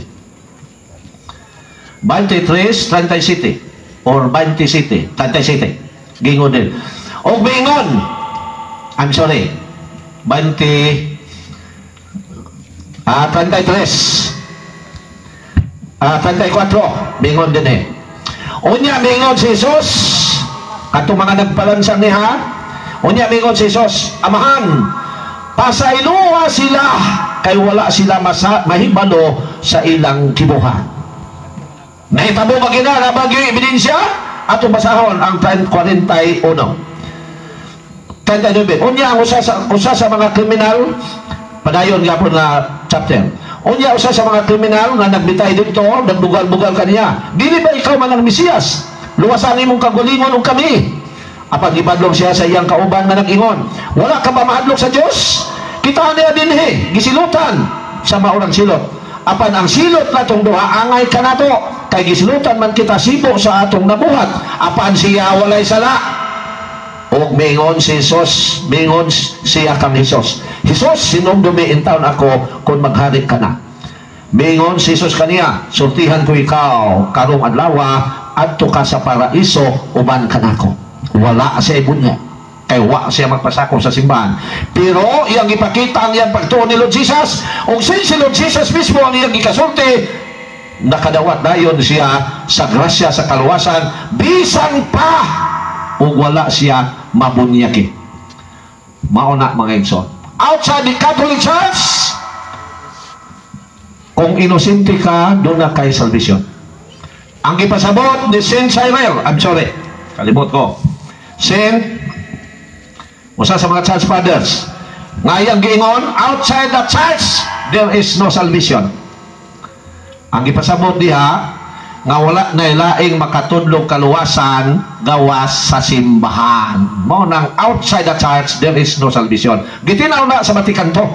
Speaker 2: 23:37 or 27:37 gingon din og miingon 33 34 bingon din unya bingon si Jesus atong mga nagpalansang niya unya bingon si Jesus Amahan pasayloa sila kay wala sila mahibalo sa ilang kibuhan. Nahitabo ba gina na bagyo ebidensya atong basahon ang 41 unya ang usa sa mga kriminal padayon gyapon na chapter. Unya usa sa mga kriminal nga nagbitay dito, nagbugal-bugal kaniya. Dili ba ikaw man ang Mesiyas? Luwasan imong kagulingon ug kami. Apang gibadlong siya sa iyang kauban nga nag-ingon, wala ka ba mahadlok sa Dios? Kita niya dinhi gisilutan sa maurang silot. Apan ang silot natong duha angay kanato kay gisilutan man kita sibo sa atong nabuhat. Apan siya walay sala. O mingon si Jesus, mingon siya kang Jesus. Jesus, sinumdumi intaon ako kung maghari ka na. Mingon si Jesus kaniya, sultihan ko ikaw, karong adlaw, adto ka sa paraiso, uban ka na ako. Wala siya ibunya. Kay wa siya magpasako sa simbahan. Pero iyang ipakita ang iyang pagtuon ni Lord Jesus. O si Lord Jesus mismo ang iyang ikasulti, nakadawat dayon siya sa grasya, sa kaluwasan, bisan pa ug wala siya mabunyaki. Mauna mga igsoon. Outside the Catholic Church, kung inosente ka, doon na kay salvation. Ang ipasabot ni Saint Cyril, I'm sorry, kalimot ko. usa sa mga church fathers, ngayang giingon, outside the church, there is no salvation. Ang ipasabot diha, nga wala na ilaing makatudlog kaluwasan gawas sa simbahan. Mo nang outside the church, there is no salvation. Gitinaw na sa Vatican to.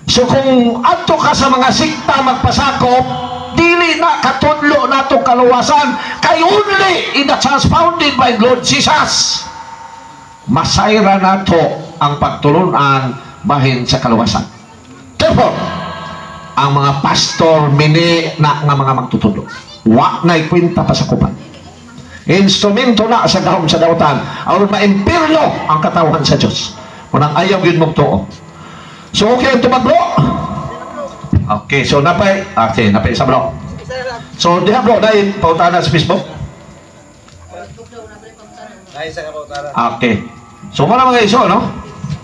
Speaker 2: So kung adto ka sa mga sikta magpasakop, dili na katudlo natong kaluwasan, kay only in the church founded by Lord Jesus. Masayra nato ang pagtulunan bahin sa kaluwasan. Therefore, ang mga pastor mini na nga mga magtutudlo, wa na'y kwenta pa sa kupan. Instrumento na sa gahom sa dautan, aron maimpirno ang katawan sa Diyos. Kunang ayaw yun magtuo. So okay ang tumaglo? Okay, so napay isa bro. So diha bro, dahil pautana sa Facebook? Okay. So muna mga iso, no?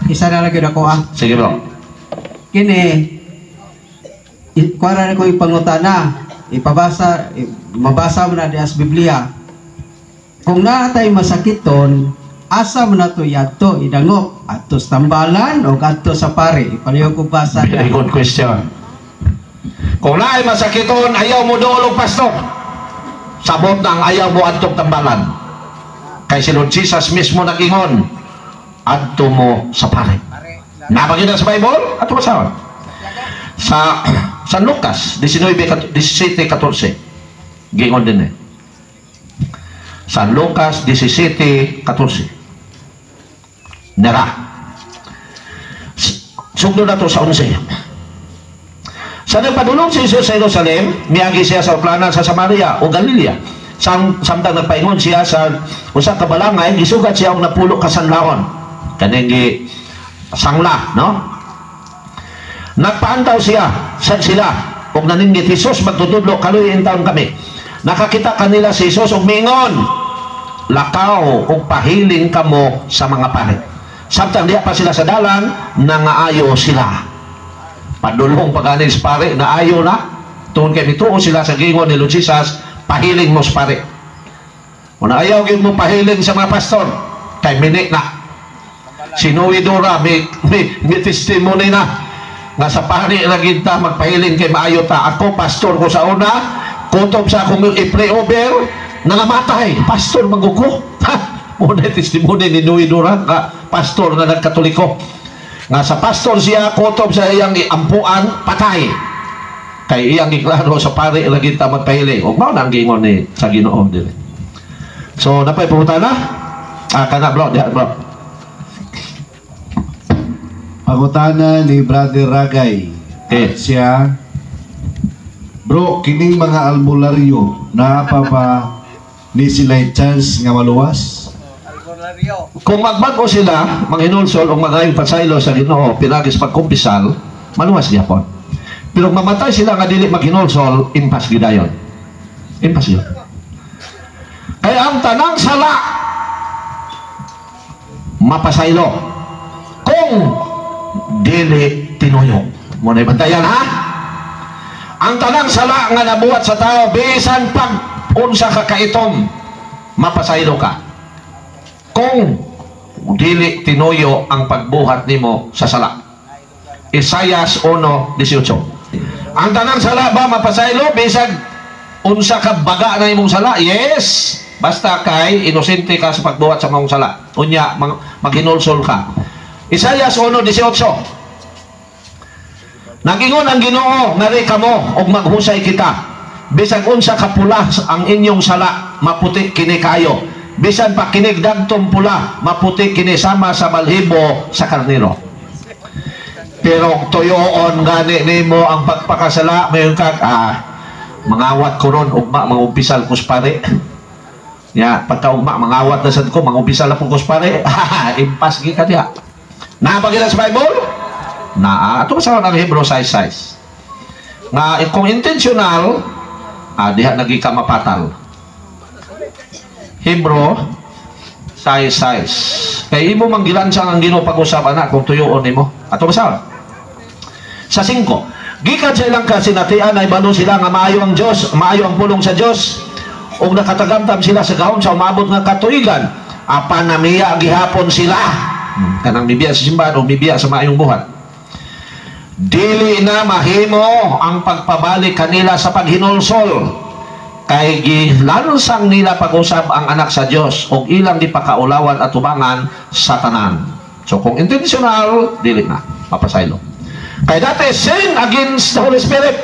Speaker 5: Isa na lagi ako
Speaker 2: Sige bro.
Speaker 5: Kini, kuha na ko ipangutana, mabasa mo na di as Biblia. Kung naatay masakiton, asa mo na to yato, idangop, ato sa tambalan o ato sa pare? Ipaliw ko basa.
Speaker 2: Very good question. Kung naay masakiton, ayaw mo doolog pastor. Sabot na ang ayaw mo atong tambalan. Kay si Lord Jesus mismo nag-ingon, adto mo sa pare. Nabagin na sa Bible? Ato masawan. Sa San Lucas 17:14 gingon din San Lucas 17:14 nara sugdo na to sa 11. Sa nagpadulong si Jesus sa Jerusalem, miagi siya sa planan sa Samaria o Galilea. Samtang nagpaingon siya sa usa ka balangay, gisugat siya og napulo ka sanlaon. Kaning sangla, no? Nagpaantaw siya sa sila ug naninggit, Jesus magtutudlo kaluy in taon kami. Nakakita kanila si Jesus ug mingon, lakaw ug pahiling kamo sa mga pare. Samtang diha pa sila sa dalan, nangaayo sila. Padulong paganin sa pare, naayo na. Tungod kay mituo sila sa gingon ni Lord Jesus, pahiling mo sa pare. Kung naayaw gyud mo pahiling sa mga pastor, kay mini na. Sinuwidora, may testimony na nga sa pare lagi ta magpahiling kay maayo ta. Ako pastor ko sa una, kutob sa akong i-pray over, nangamatay, pastor magugo. Muna testimony ni Nuidura, nga pastor na nagkatoliko. Nga sa pastor siya, kutob sa iyang ampuan, patay. Kay iyang iklaro sa pare lagi ta magpahiling. O mao nang gingon ni sa Ginoo dili. So napay pumunta na? Kana bro, diha bro.
Speaker 3: Pangutana ni Brother Ragay. Siya, bro, kining mga albularyo na pa ni sila chance nga maluwas?
Speaker 2: Kung magbago sila, manghinulsol o magayong pasaylo sa Ginoo, pinagis pagkumpisal, maluwas gyapon. Pero mamatay sila nga dili maghinulsol, impas gidayon. Impas yun. Kaya ang tanang sala, mapasaylo. Kung dili tinuyo. Muna ibantayan ha? Ang tanang sala nga nabuhat sa tao, bisan pag unsa ka kaitom, mapasaylo ka. Kung dili tinuyo ang pagbuhat nimo sa sala. Isaias 1:18. Ang tanang sala ba mapasaylo bisan unsa ka baga na imong sala? Yes. Basta kay inosente ka sa pagbuhat sa mong sala. Unya maghinulsol ka. Isaias 1:18. Nagingon ang Ginoo, ngari kamo og maghusay kita. Bisan unsa ka pula ang inyong sala, maputi kini kayo. Bisan pa kinig dagtong pula, maputi kini sama sa balhibo sa karnero. Pero tuyoon gani nimo ang pagpakasala, mayon kag mangawat ko ron ugma mangumpisal kuspare. Ya, pagka-ugma mangawat na sad ko, mangumpisal na po kuspare. Impas gi ka diha. Nabagila sa Bible? Ito sa ang Hebrew 6:6. Nga kung intentional, diha nagi ka mapatal. Hebrew 6:6. Kay imo manggilan sa ang Ginoo pag-usap ana kung tuyoon nimo. Ato basa. Sa 5. Gikan sa ilang kasinatian ay balo sila nga maayo ang Dios, maayo ang pulong sa Dios. ug nakatagamtam sila sa gahom sa umabot nga katuigan, apan namiya gihapon sila. Kanang mibiya sa simbahan o mibiya sa maayong buhat. Dili na mahimo ang pagpabalik kanila sa paghinulsol, kay gilansang nila pag-usab ang anak sa Dios ug ilang gipakaulawan at tubangan sa tanan. So kung intentional, dili na mapasaylo. Kay dati sin against the Holy Spirit.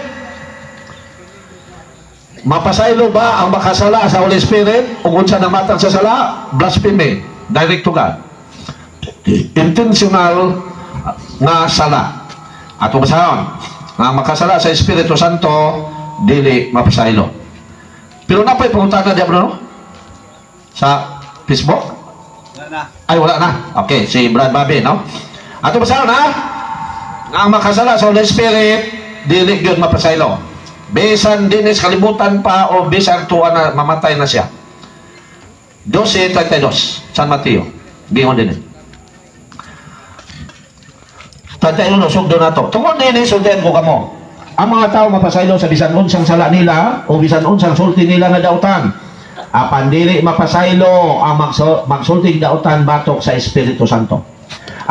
Speaker 2: Mapasaylo ba ang makasala sa Holy Spirit ug unsa namatang sa sala? Blasphemy, direct to God. Intentional nga sala. Ato basahon nga makasala sa Espiritu Santo, dili mapasaylo. Pero napay pangutana diya bro sa Facebook? Wala na. Ay wala na. Okay, si Brad Bobby, no? Ato basahon ha? Nga ang makasala sa Holy Spirit, dili gyud mapasaylo. Bisan dinis kalibutan pa o bisan tuwa na mamatay na siya. 12:32 San Mateo. Gingon din. 31 sugdo nato. Tungod din sugdan ko kamo. Ang mga tao mapasaylo sa bisan unsang sala nila o bisan unsang sulti nila nga dautan. Apan dili mapasaylo ang magsulting dautan batok sa Espiritu Santo.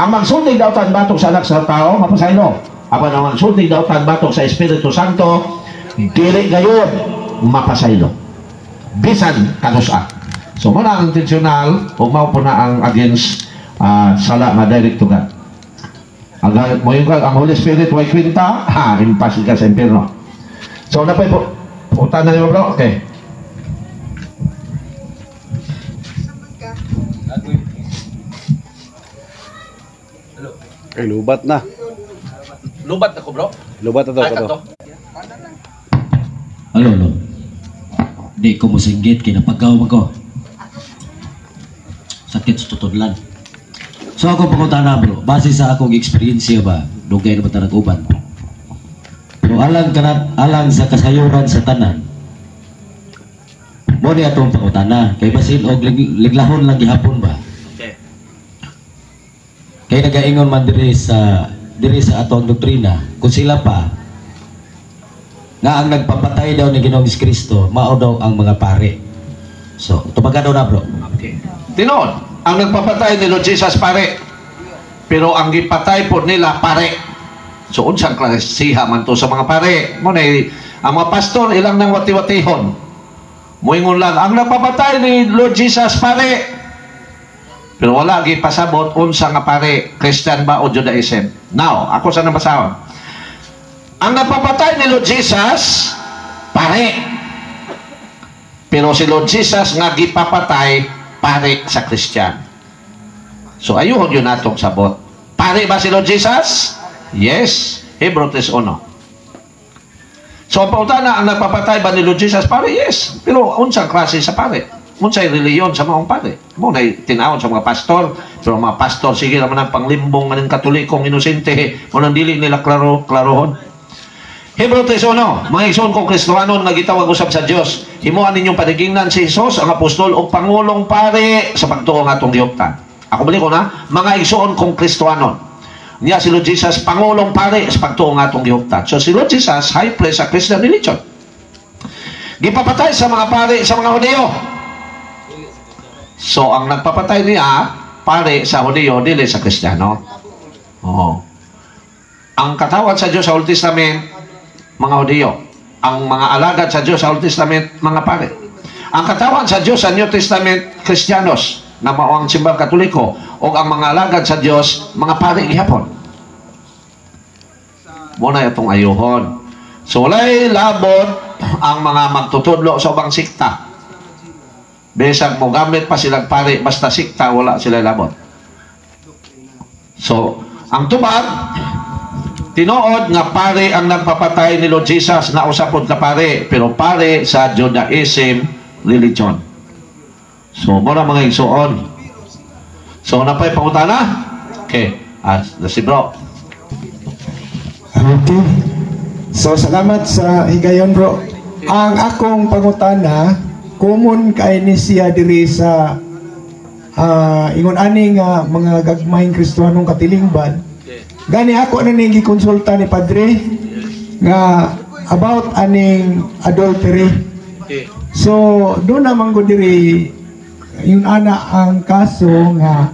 Speaker 2: Ang magsulting dautan batok sa anak sa tao mapasaylo. Apan ang magsulting dautan batok sa Espiritu Santo dili gayon mapasaylo bisan kanusa. So muna ang intentional o mao po na ang against sala nga direct to God. Ang mo yung ang Holy Spirit way kwinta, impas ka sa impierno. So napay po utan na niyo bro. Okay,
Speaker 1: Ay, lubat na.
Speaker 2: lubat ako bro.
Speaker 1: Lubat na to.
Speaker 8: Alo. Di ko musinggit kinapagaw ko. Sakit sa tutudlan. So ako pangutana bro, base sa akong experience ba, dugay na batarag uban. Pero alang sa kasayuran sa tanan. Mo ni atong pangutana, kay basin og liglahon lang gihapon ba.
Speaker 2: Okay.
Speaker 8: Kay nagaingon man diri sa atong doktrina, kung sila pa na ang nagpapatay daw ni Ginoong Kristo, mao daw ang mga pare. So, tumaga daw na bro.
Speaker 2: Okay. Tinon, ang nagpapatay ni Lord Jesus pare. Pero ang gipatay po nila pare. So, unsang klasiha man to sa mga pare. Muna, ang mga pastor, ilang nang wati-watihon. Muingon lang, ang nagpapatay ni Lord Jesus pare. Pero wala gipasabot unsa nga pare, Christian ba o Judaism. Now, ako sa nabasahon. Ang napapatay ni Lord Jesus, pare. Pero si Lord Jesus nga gipapatay, pare sa Christian. So, ayuhon yun natong sabot. Pare ba si Lord Jesus? Yes. Hebrew 3:1. So, ang pautana, ang nagpapatay ba ni Lord Jesus? Pare, yes. Pero, unsang klase sa pare? Unsang reliyon sa mga pare? Muna, tinawon sa mga pastor. Pero mga pastor, sige naman ang panglimbong ng katolikong inosente. Muna, dili nila klarohon. Hebrew 3:1, mga igsoon kong Kristohanon nga gitawag usab sa Dios, himuan ninyong patigingnan si Jesus ang apostol o pangulong pare sa pagtuo nga atong gihuptan. Ako balik ko na, mga igsoon kong Kristohanon. Niya si Lord Jesus pangulong pare sa pagtuo nga atong gihuptan. So si Lord Jesus high priest sa Christian religion. Gipapatay sa mga pare sa mga Hudyo. So ang nagpapatay niya pare sa Hudyo dili sa Kristiyano. Oh. Ang katawad sa Dios sa Old Testament mga Hudyo. Ang mga alagad sa Diyos sa Old Testament, mga pare. Ang katawan sa Diyos sa New Testament, Kristiyanos, na mao ang simbang Katoliko, o ang mga alagad sa Diyos, mga pare gihapon. Muna itong ayuhon. So, walay labot ang mga magtutudlo sa ubang sikta. Besang mo gamit pa silang pare, basta sikta, wala sila labot. So, ang tubag, tinuod nga pare ang nagpapatay ni Lord Jesus na usapod ka pare, pero pare sa Judaism religion. So, muna mga igsoon. So, napay pangutana? Okay. Si bro.
Speaker 7: Okay. So, salamat sa higayon bro. Ang akong pangutana, common kay ni siya diri sa ingon ani nga mga gagmayng Kristohanong katilingban. Gani ako na ning gikonsulta ni Padre nga about aning adultery. So doon naman ko diri yun ana ang kaso nga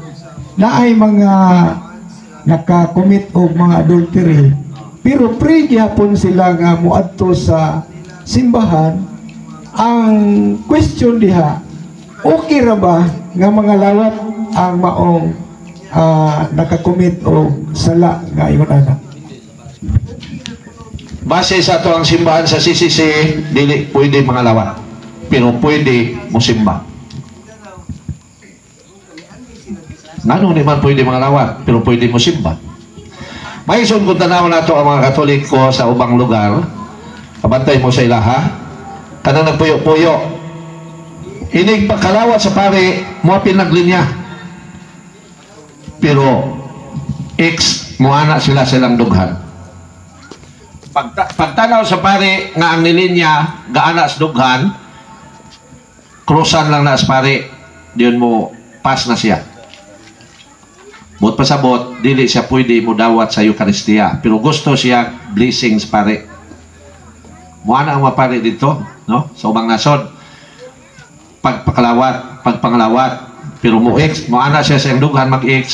Speaker 7: naay mga naka-commit og mga adultery pero pre gyapon sila nga muadto sa simbahan. Ang question diha, okay ra ba nga mga lawat ang maong naka-commit og sala nga ingon ana?
Speaker 2: Base sa to ang simbahan sa CCC, dili pwede mga lawat pero pwede musimba. Ngano ni man pwede mga lawat pero pwede musimba. Maison kung tanaw na to ang mga Katoliko sa ubang lugar, kabantay mo sa ilaha, kanang nagpuyo-puyo. Inig pagkalawat sa pare, mo pinaglinya. Pero, muana sila silang dughan. Pagtanaw sa pare, nga ang nilinya, gaana sa dughan, krusan lang na sa pare, diyon mo, pas na siya. Bot pasabot, dili siya pwede mo dawat sa Eucharistia. Pero gusto siya blessings pare. Muana ang mapare dito, no? Sa ubang nasod. Pagpangalawat. Pero muana siya sa dughan mag-ex,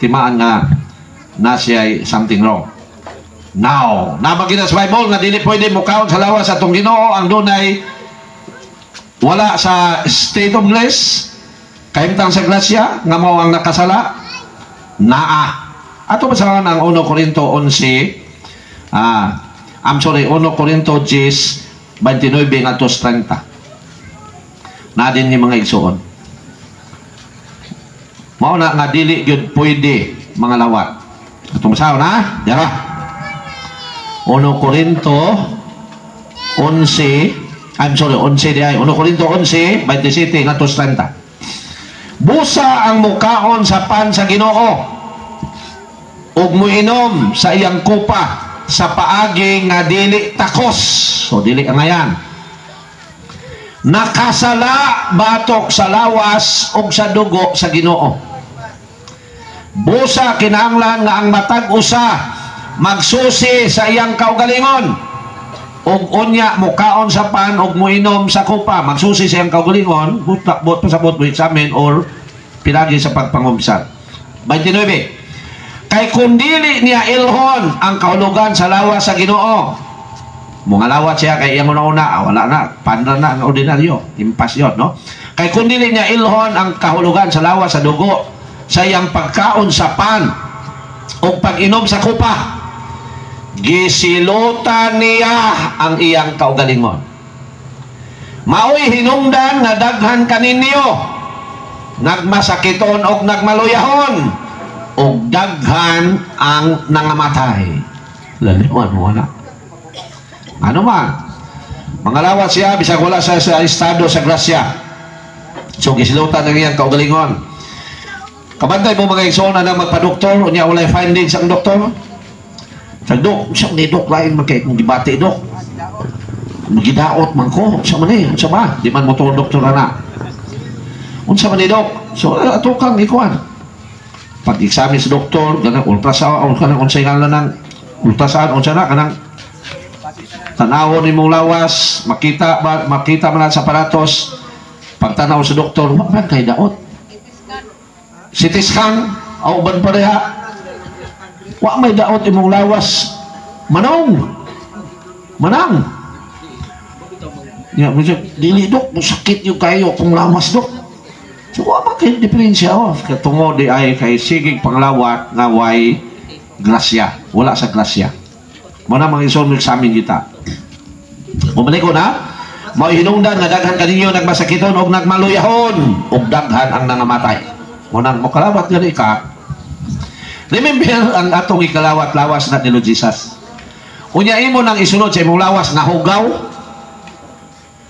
Speaker 2: timaan nga na siya something wrong. Now, nabagina sa Bible nga dili pwede mo kaon sa lawas sa atong Ginoo ang dunay wala sa state of grace, kaimtang sa grasya nga mao ang nakasala. Ato basahan ang 1 Corinto 11 1 Corinto 10 29 ngatos 30 na din ni mga igsoon mao na nga dili gyud pwede mga lawat. Ato basahan na dira 1 Corinto 11 1 Corinto 11 27 ngatos 30. Busa ang mukaon sa pan sa Ginoo ug muinom sa iyang kupa sa paagi nga dili takos. So dili ang ayan. Nakasala batok sa lawas ug sa dugo sa Ginoo. Busa kinahanglan nga ang matag usa magsusi sa iyang kaugalingon ug unya mukaon sa pan ug muinom sa kupa magsusi sa iyang kaugalingon bot pasabot mo examen or pinagi sa pagpangumsat. 29 kay kung dili niya ilhon ang kahulugan sa lawas sa Ginoo mga lawat siya kay iyang una-una wala na pan na ang ordinaryo impas yun no kay kung dili niya ilhon ang kahulugan sa lawas sa dugo sa iyang pagkaon sa pan ug pag-inom sa kupa gisilutan niya ang iyang kaugalingon. Maoy hinungdan nga daghan kaninyo nagmasakiton og nagmaluyahon og daghan ang nangamatay. Laliwan mo na. Ano man? Mga lawat siya bisag wala sa estado sa grasya. So gisilutan ang iyang kaugalingon. Kabantay mo mga igsoon na magpa-doktor unya walay findings ang doktor. Sa dok, siyang ni dok lain magkait mong gibati dok magidaot man ko, siya man eh unsa ba, di man mo to doktor na unsa man ni dok, so ato kang ikuan pag-examine sa doktor, ganang ultrasound kanang unsay ngalan ng ultrasound, unsa na kanang tanawon ni mong lawas makita man sa aparatos pagtanaw sa doktor, wala kay daot CT scan, auban pareha wa may daot imong lawas manang ya dili dok sakit yung kayo kung lawas dok so wa makay diferensya katungod di ay kay sigig panglawat nga way grasya wala sa grasya mo na mga isong examine kita bumalik ko na mao hinungdan nga daghan kaninyo nagmasakiton og nagmaluyahon og daghan ang nangamatay mo nang mokalawat gani ka. Remember ang atong ikalawat-lawas na ni Lord Jesus. Unya imo nang isunod sa imong lawas nga hugaw,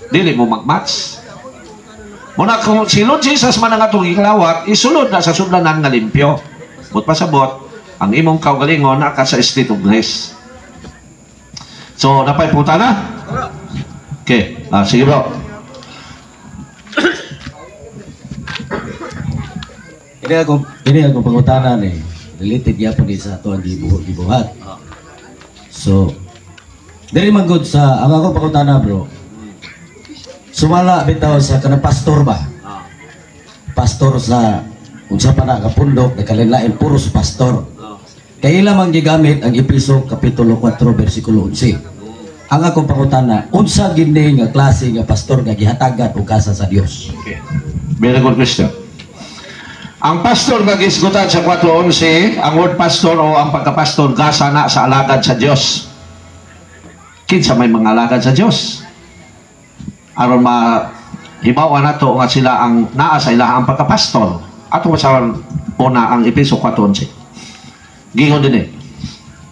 Speaker 2: dili mo magmatch. Muna kung si Lord Jesus man ang atong ikalawat, isunod na sa sudlanan nga limpyo. But pasabot, ang imong kaugalingon naka sa state of grace. So, napay punta na? Okay, sige bro.
Speaker 8: Ini ako pangutanan eh. Related yapon din sa ato ang gibuhat. So, dili man good sa ang ako pangutana bro. Sumala bitaw sa kanang pastor ba? Pastor sa unsa pa na kapundok nagkalain puros pastor. Kaya lamang gigamit ang Episo Kapitulo 4 versikulo 11. Ang akong pangutana, unsa gini nga klase nga pastor nga gihatagan og kasa sa Dios?
Speaker 2: Okay. Very good question. Ang pastor nga gisgutan sa 4:11, ang word pastor o ang pagkapastor gasa na sa alagad sa Dios. Kinsa may mga alagad sa Dios? Aron mahibaw nato nga sila ang naa sa ilahang pagkapastor. Ato masawan una ang Episo 4:11. Gingon din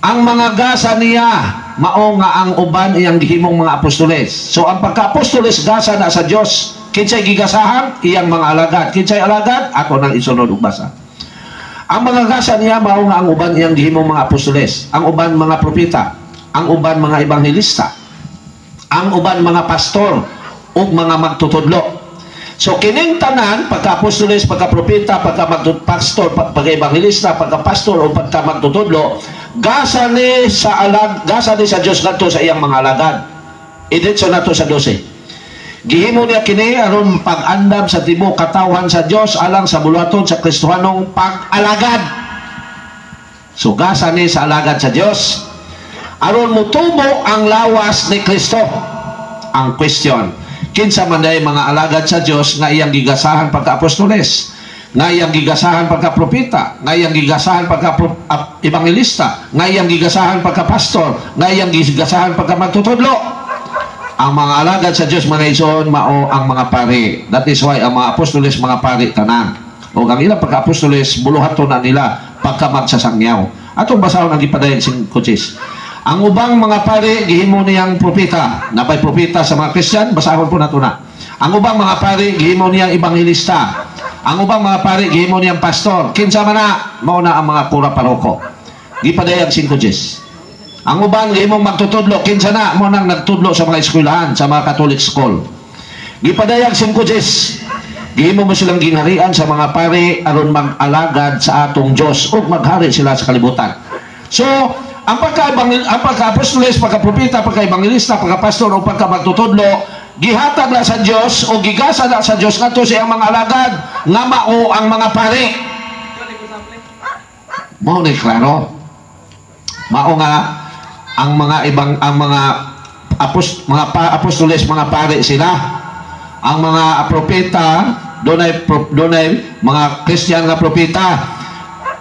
Speaker 2: ang mga gasa niya mao nga ang uban iyang gihimong mga apostoles. So ang pagka-apostoles gasa na sa Dios. Kinsay gigasahan iyang mga alagad. Kinsay alagad ato nang isunod ug basa. Ang mga gasa niya mao nga ang uban iyang gihimong mga apostoles, ang uban mga propeta, ang uban mga ebanghelista, ang uban mga pastor ug mga magtutudlo. So kining tanan pagka-apostoles, pagka-propeta, pagka-pastor, pagka-ebanghelista, pagka-pastor o pagka-magtutudlo, gasa ni sa Dios ngadto sa iyang mga alagad. Iditso nato sa 12. Gihimo niya kini aron pag-andam sa tibuok katawan sa Dios alang sa buluhaton sa Kristohanong pag-alagad. So gasa ni sa alagad sa Dios aron mutubo ang lawas ni Kristo. Ang question, kinsa man day mga alagad sa Dios nga iyang gigasahan pagka-apostoles, nga iyang gigasahan pagka-propeta, nga iyang gigasahan pagka-evangelista, nga iyang gigasahan pagka-pastor, nga iyang gigasahan pagka-magtutudlo. Ang mga alagad sa Dios mga igsoon mao ang mga pari. That is why ang mga apostoles mga pari tanan. O ang ilang pagka-apostoles buluhaton na nila pagka-magsasangyaw. Atong basahon ang gipadayon sing coaches. Ang ubang mga pari gihimo niyang propeta, nabay propeta sa mga Kristiyan, basahon po nato na. Ang ubang mga pari gihimo niyang ebanghelista. Ang ubang mga pari gihimo niyang pastor. Kinsa man na mao na ang mga pura paroko. Gipadayon sing coaches. Ang uban gihimong magtutudlo, kinsa na mo nang nagtudlo sa mga eskwelahan, sa mga Catholic school. Gipadayag sing coaches. Gihimo mo silang gingharian sa mga pari aron mag-alagad sa atong Dios ug maghari sila sa kalibutan. So, ang pagka-apostoles, pagka-propeta, pagka-evangelista, pagka-pastor o pagka-magtutudlo, gihatag na sa Dios o gigasa na sa Dios ngadto sa iyang mga alagad nga mao ang mga pari. Mao ni klaro. Mao nga ang mga apostoles mga pari sila. Ang mga propeta dunay mga Kristiyan nga propeta.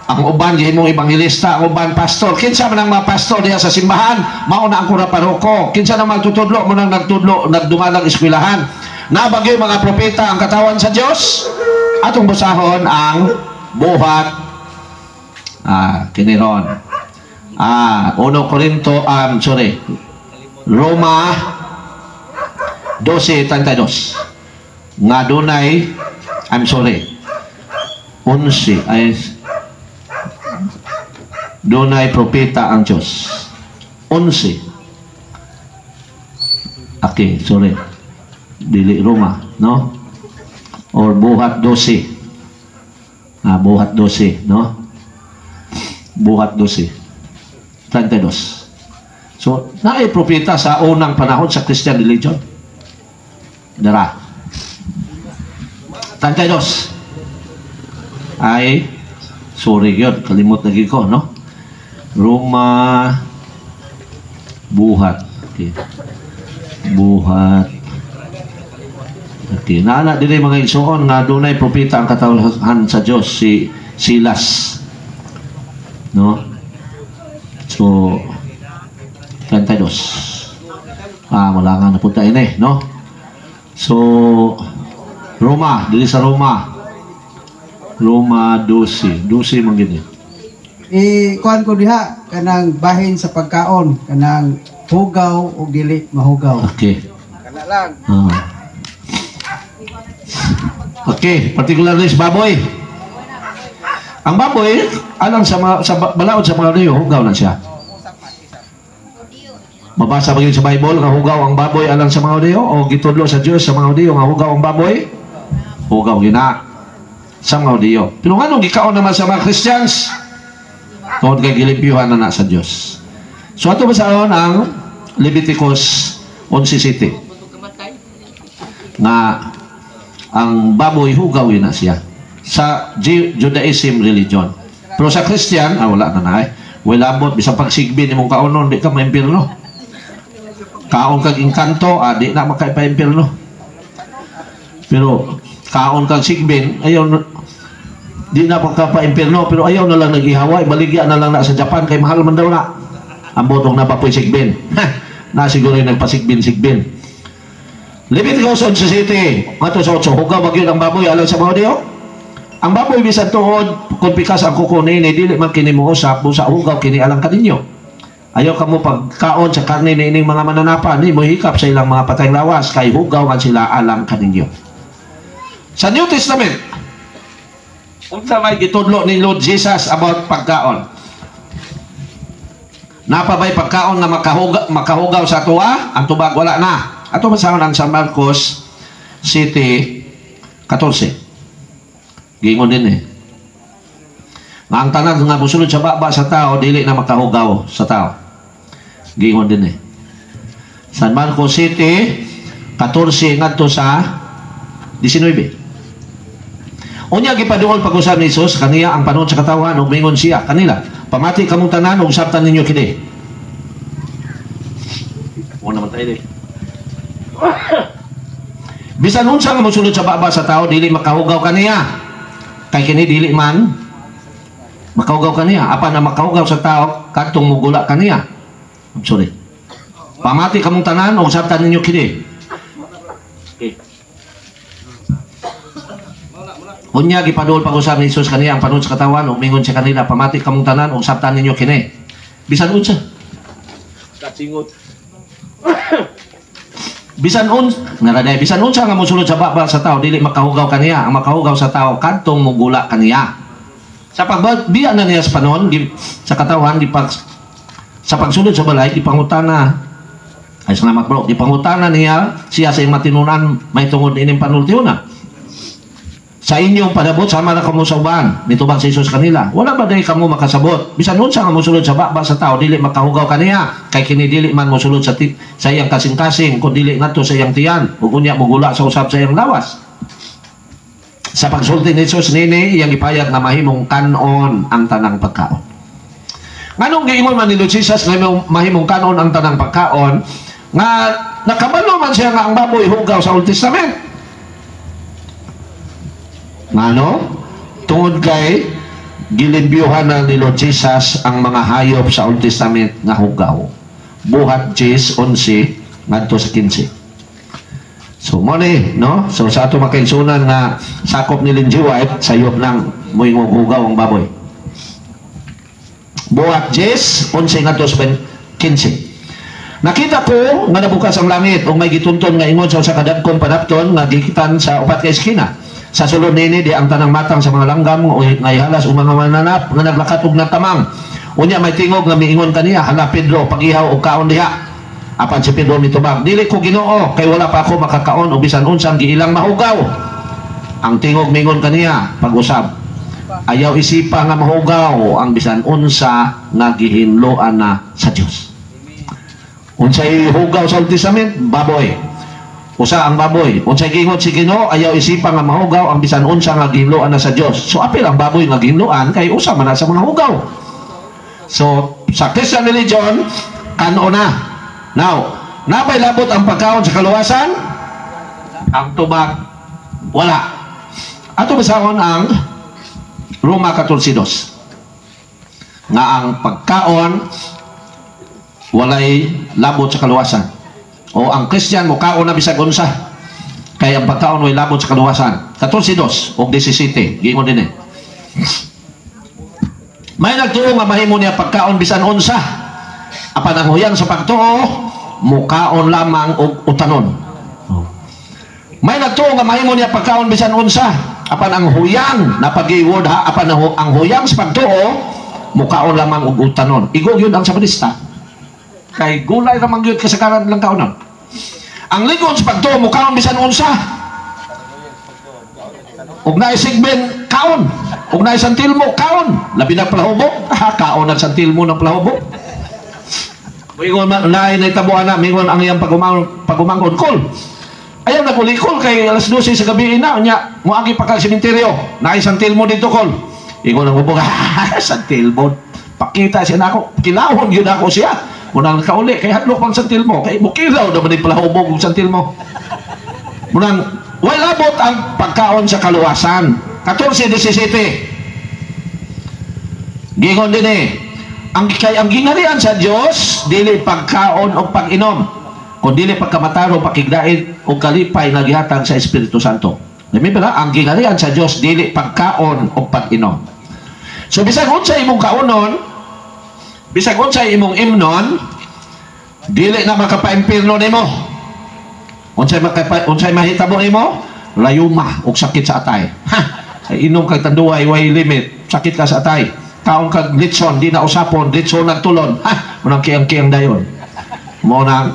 Speaker 2: Ang uban gihimong ebanghelista, ang uban pastor. Kinsa man ang mga pastor diha sa simbahan, mao na ang kura paroko. Kinsa na magtutudlo mo nang nagtudlo, nagdungalang eskwelahan. Nabagay mga propeta ang katawan sa Dios. Atong basahon ang buhat kiniron. 1 Corinto Roma 12:32 nga dunay 11 ay dunay propeta ang Dios. 11. Okay, sorry. Dili Roma, no? Or buhat 12. Buhat 12, no? Buhat 12. 32. So, naay propeta sa unang panahon sa Christian religion. Dara. 32. Ay, sorry yun, kalimot na ko, no? Roma buhat. Okay. Buhat. Okay. Naala din mga igsoon nga dunay propeta ang katawan sa Dios, si Silas. No? So 32. Wala nga napunta ini, no? So Roma, dili sa Roma 12 man gid.
Speaker 5: Kuan ko diha kanang bahin sa pagkaon, kanang hugaw o dili mahugaw.
Speaker 2: Okay.
Speaker 5: Kana lang.
Speaker 2: Okay, particularly sa baboy. Ang baboy, alang sa balaod sa mga riyo, hugaw na siya. Mabasa ba yun sa Bible nga hugaw ang baboy alang sa mga riyo o gitudlo sa Dios sa mga riyo nga hugaw ang baboy? Hugaw gina sa mga riyo. Pero anong gikaon naman sa mga Christians? Tungod kay gilimpyuhan na sa Dios. So ato basahon ang Leviticus 11:7. nga ang baboy hugawin na siya sa Judaism religion. Pero sa Christian, wala na na wala bot, bisang pagsigbin imong kaonon, di ka maimpirno. Kaon kag inkanto, di na makaipa-impirno. Pero kaon kag sigbin, ayaw di na pagkapa-impirno, pero ayaw na lang nag-ihaway, baligya na lang na sa Japan, kay mahal man daw na. Ang botong na pa po'y sigbin. Na siguro yung nagpasigbin-sigbin. Leviticus 11:7, mato sa 8, hugaw bagyo ang baboy alang sa mga diyo. Ang baboy bisan tuod kung pikas ang kukunin, dili man kini mo usap, busa hugaw kini alang kaninyo. Ayaw ka mo pagkaon sa karne ni ining mga mananapan, ni mo hikap sa ilang mga patayng lawas, kay hugaw man sila alang kaninyo. Sa New Testament, unsa may gitudlo ni Lord Jesus about pagkaon? Napabay pagkaon na makahugaw sa tuwa, ang tubag wala na. Ato masahon ang San Marcos City 14. Gingon din nga ang tanan nga musulod sa baba sa tao, dili na makahugaw sa tao. Gingon din San Marcos City 14 ngadto sa 19. Unya gipaduol pag-usab ni Jesus kaniya ang panon sa katawan ug mingon siya kanila, pamati kamong tanan ug sabtan ninyo kini. Una man tayo bisan unsa nga mosulod sa baba sa tao, dili makahugaw kaniya. Kay kini dili man makahugaw kaniya. Apan na makahugaw sa tao kadtong mugula kaniya. Sorry. Pamati kamong tanan ug sabtan ninyo kini. Okay. Unya gipaduol pag-usab ni Jesus kaniya ang panon sa katawan ug mingon siya kanila, pamati kamong tanan ug sabtan ninyo kini. Bisan unsa? Kasingot. bisan unsa nga mosulod sa baba sa tao, dili makahugaw kaniya. Ang makahugaw sa tao kadtong mugula kaniya. Sa pagbiya na niya sa panon sa katawan, sa pagsulod sa balay, ipangutana. Ay salamat bro, ipangutana niya siya sa matinunan may tungod ining panultiuna. Sa inyong padabot sama na kamo sa uban, nitubag si Jesus kanila, wala ba day kamo makasabot? Bisan unsa nga mosulod sa baba sa tao, dili makahugaw kaniya. Kay kini dili man mosulod sa iyang kasing-kasing, kun dili ngadto sa iyang tiyan, ug unya mogula sa usab sa iyang lawas. Sa pagsulti ni Jesus nini, iyang ipayag na mahimong kanon ang tanang pagkaon. Nganong giingon man ni Lord Jesus nga mahimong kanon ang tanang pagkaon, nga nakabalo man siya nga ang baboy hugaw sa Old Testament. Ngano? Tungod kay gilimbyuhan na ni Lord Jesus ang mga hayop sa Old Testament nga hugaw. Buhat 10:11 ngadto sa 15. So mo ni, no? So sa ato makaigsunan nga sakop ni Lindsay White, sayop nang moingog hugaw ang baboy. Buhat 10:11 ngadto sa 15. Nakita ko nga nabukas ang langit ug may gitunton nga ingon sa usa ka dagkong panapton nga gikitan sa upat ka eskina. Sa sulod nini di ang tanang matang sa mga langgam nga ihalas o mga mananap nga naglakat og natamang. Unya may tingog nga miingon kaniya, hala Pedro, pag-ihaw og kaon diha. Apan si Pedro mitubag, dili ko Ginoo, kay wala pa ako makakaon o bisan unsang giilang mahugaw. Ang tingog miingon kaniya, pag-usab, ayaw isipa nga mahugaw ang bisan unsa nga gihinloan na sa Dios. Unsay hugaw sa Old Testament? Baboy. Usa ang baboy. Unsay gingon si Ginoo, ayaw isipa nga mahugaw ang bisan unsa nga gihinloan na sa Dios. So apil ang baboy nga gihinloan kay usa man sa mga hugaw. So sa Christian religion kanon na. Now, nabay labot ang pagkaon sa kaluwasan? Ang tubag wala. Ato basahon ang Roma 14:2 nga ang pagkaon walay labot sa kaluwasan. O ang Christian mo kaon na bisag unsa. Kaya ang pagkaon way labot sa kaluwasan. 14:2 og 17 gingon din May nagtuo nga mahimo niya pagkaon bisan unsa. Apan ang huyang sa pagtuo mukaon lamang og utanon. May nagtuo nga mahimo niya pagkaon bisan unsa. Apan ang huyang na pag-i-word ha, apan ang huyang sa pagtuo mukaon lamang og utanon. Igog yun ang Sabadista. Kay gulay ra mangyud kasagaran lang kaonon. Ang ligon sa pagtuo mo kaon bisan unsa. Ug naay sigben kaon, ug naay santil mo kaon, labi na palahubog, kaon ang santil mo ng palahubog. Mingon man naay nitabuan na mingon ang iyang pagumangkon kol. Ayaw nagulikol kay alas 12 sa gabi na nya moagi pa kag sementeryo. Naay San Telmo dito kol. Ingon ang ubog, San Telmo. Pakita siya nako, kilawon gyud ako siya. Munang kauli kay hadlok pang San Telmo, kay mukilaw na man pala ubog og San Telmo. Munang wala labot ang pagkaon sa kaluwasan. 14:17. Gingon din ang gingharian sa Dios dili pagkaon o pag-inom. Kung dili pagkamataro pakigdain o kalipay na gihatag sa Espiritu Santo. Remember na, ang gingharian sa Dios dili pagkaon o pag-inom. So bisag unsa imong kaonon, bisag unsa imong imnon, dili na makapaimpirno nimo. Unsay mahitabo nimo? Layuma og sakit sa atay. Inom kag tanduay way limit, sakit ka sa atay. Taon kag litson, di na usapon, litson nagtulon. Munang kiyang-kiyang dayon. Mo na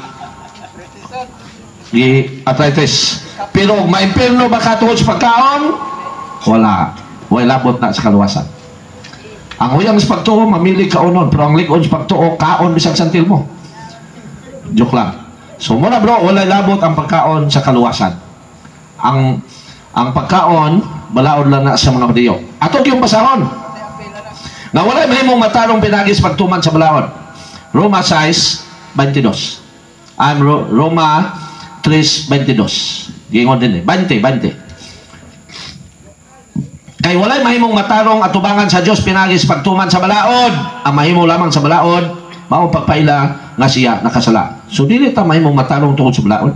Speaker 2: di arthritis. Pero maimpirno ba ka tungod sa pagkaon? Wala. Way labot na sa kaluwasan. Ang uyang sa pagtuo, mamili kaonon. Pero ang likon sa pagtuo, kaon bisag santil mo. Joke lang. So muna bro, walay labot ang pagkaon sa kaluwasan. Ang pagkaon, balaod lang na sa mga badiyo. Ato yung basahon. Nga walay mahimong matarong pinagis pagtuman sa balaod. Roma 6:22. Roma 3:22. Gingon din 20. Kay walay mahimong matarong atubangan sa Dios pinagis pagtuman sa balaod. Ang mahimo lamang sa balaod mao pagpaila nga siya nakasala. So dili ta mahimong matarong tungod sa balaod.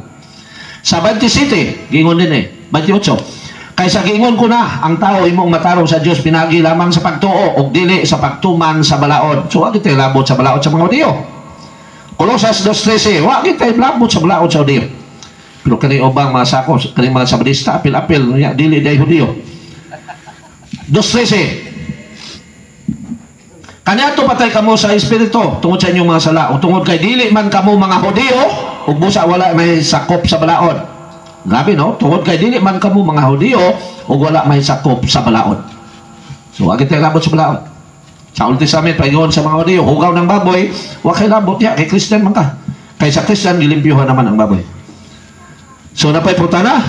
Speaker 2: Sa 27, gingon din 28. Kaysa gingon ko na ang tao imong matarong sa Dios pinagi lamang sa pagtuo ug dili sa pagtuman sa balaod. So wa kitay labot sa balaod sa mga Hudiyo. Colosas 2:13, wa kitay labot sa balaod sa Hudiyo. Pero kani ubang mga sako, kani mga sabadista, apil-apil, dili day Hudiyo. 2:13. Kaniadto patay kamo sa espiritu tungod sa inyong mga sala, o tungod kay dili man kamo mga Hudiyo, ug busa wala may sakop sa balaod. Grabe no, tungod kay dili man kamo mga Hudiyo, ug wala may sakop sa balaod. So agi tay labot sa balaod. Sa Old Testament paingon sa mga Hudiyo, hugaw ng baboy, wa kay labot ya, kay Kristiyan man ka. Kay sa Kristiyan gilimpyuhan naman ang baboy. So napay putana?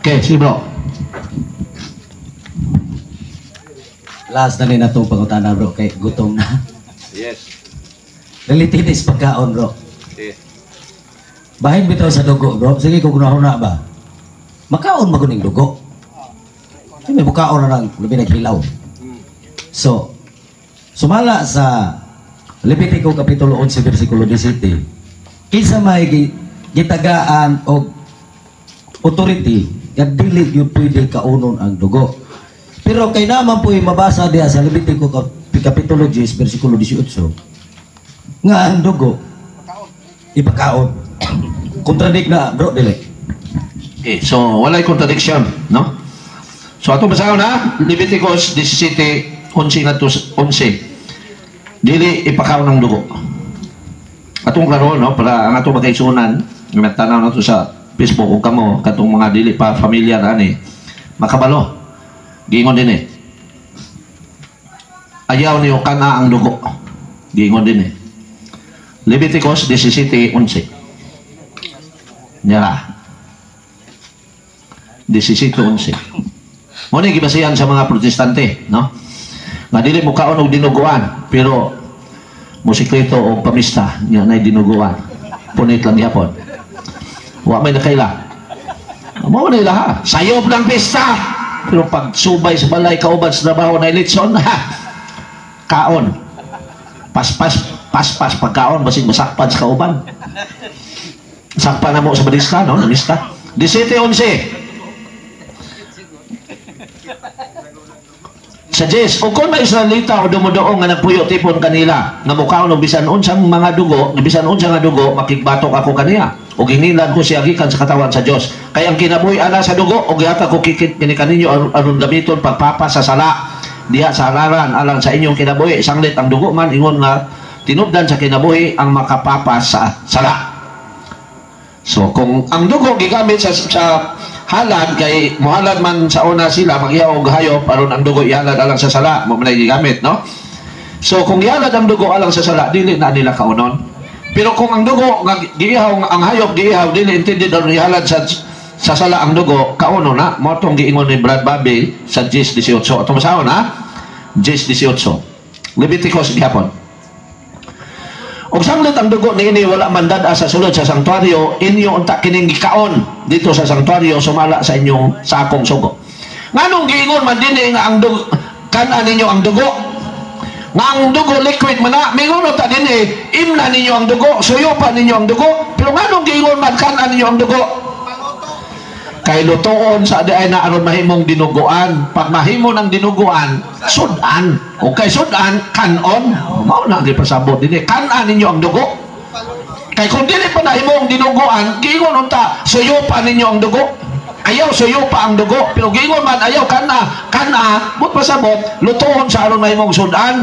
Speaker 2: Okay, si bro.
Speaker 8: Last na rin na itong pangutana bro, kay gutom na.
Speaker 2: Yes.
Speaker 8: Related is pagkaon bro.
Speaker 2: Yes.
Speaker 8: Bahin bitaw sa dugo bro, sige kung kunahon na ba? Makaon maguning dugo. May makaon na lang, labi naghilaw. So, sumala sa Levitico Kapitulo 11, versikulo 17, kinsa may gitagaan o authority nga dili yun pwede kaunon ang dugo. Pero kay naman po mabasa diya sa Levitico Kapitulo 10, versikulo 18, nga ang dugo ipakaon. Kontradik na bro, dili.
Speaker 2: Okay, so walay contradiction, no? So ato basahon na Leviticus 17:11 ngadto 11. Dili ipakaon ng dugo. Atong klaro no para ang ato magkaisunan, tanaw nato sa Facebook ug kamo katong mga dili pa familiar ani makabalo. Gingon din ayaw niyo kana ang dugo. Gingon din Leviticus 17:11. Nya 17:11. Mo ni gibasihan sa mga protestante, no? Nga dili mo kaon og dinuguan, pero musikreto o pamista nya nay dinuguan. Punit lang yapon. Wa may nakaila. Mo na ila ha. Sayob ng pista. Pero pag subay sa balay kauban sa trabaho na eleksyon, kaon. Paspas pagkaon basig masakpan sa kauban. Sakpan na mo sa balista, no? Balista. 17:11. Sa Jess, o kung may Israelita o dumudoong nga nagpuyo tipon kanila, nga mukhaon o bisan unsang mga dugo, bisan unsang nga dugo, makikbatok ako kaniya. O ginilan ko siya gikan sa katawan sa Diyos. Kaya ang kinabuhi ana sa dugo, o gihata ko kikit kaninyo aron gamiton pagpapa sa sala. Diha sa halaran, alang sa inyong kinabuhi, sanglit ang dugo man, ingon nga, tinubdan sa kinabuhi ang makapapa sa sala. So, kung ang dugo gigamit sa halad kay muhalad man sa una sila maghiyaw og hayop aron ang dugo ihalad alang sa sala mo man gigamit no. So kung ihalad ang dugo alang sa sala dili na nila kaunon. Pero kung ang dugo nga giihaw, ang hayop giihaw dili intended on ihalad sa sala ang dugo, kauno na mo tong giingon ni Brad Bobby sa 10:18. Ato masahon ha. 10:18. Leviticus gihapon. Og samlit ang dugo niini wala man dad-a sa sulod sa sanktuaryo, inyo unta kining gikaon dito sa sanktuaryo sumala sa inyong sakong sugo. Nganong giingon man dinhi nga ang dugo kan-an ninyo ang dugo? Nga ang dugo liquid man na, mingon ta dinhi imna ninyo ang dugo, suyo pa ninyo ang dugo. Pero nganong giingon man kan-an ninyo ang dugo? Kay lutoon sa di ay na aron mahimong dinuguan. Pag mahimo ng dinuguan, sudan. O kay sudan, kanon. Mao na di pasabot dinhi. Kan-an ninyo ang dugo. Kay kung dili pa nahimong dinuguan, giingon unta suyo pa ninyo ang dugo. Ayaw suyo pa ang dugo. Pero giingon man ayaw kana, but pasabot lutoon sa aron mahimong sudan.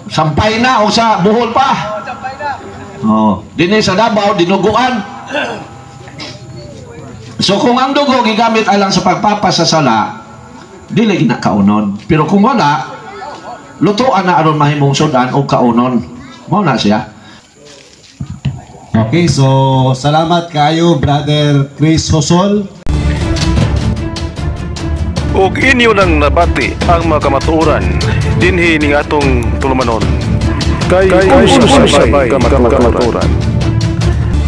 Speaker 2: Sampay na o sa buhol pa. Dinhi sa Davao dinuguan. So kung ang dugo gigamit alang sa pagpapas sa sala, dili ginakaunon. Pero kung wala, lutoan na aron mahimong sudan o kaunon. Mao na siya.
Speaker 3: Okay, so salamat kayo Brother Chris Hosol.
Speaker 1: Ug inyo nang nabati ang mga kamatuoran dinhi ning atong tulumanon. Kay usay kamatuoran.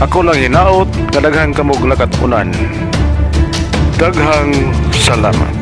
Speaker 1: Ako lang hinaot, kadaghang kamog lakat unan. Daghang salamat.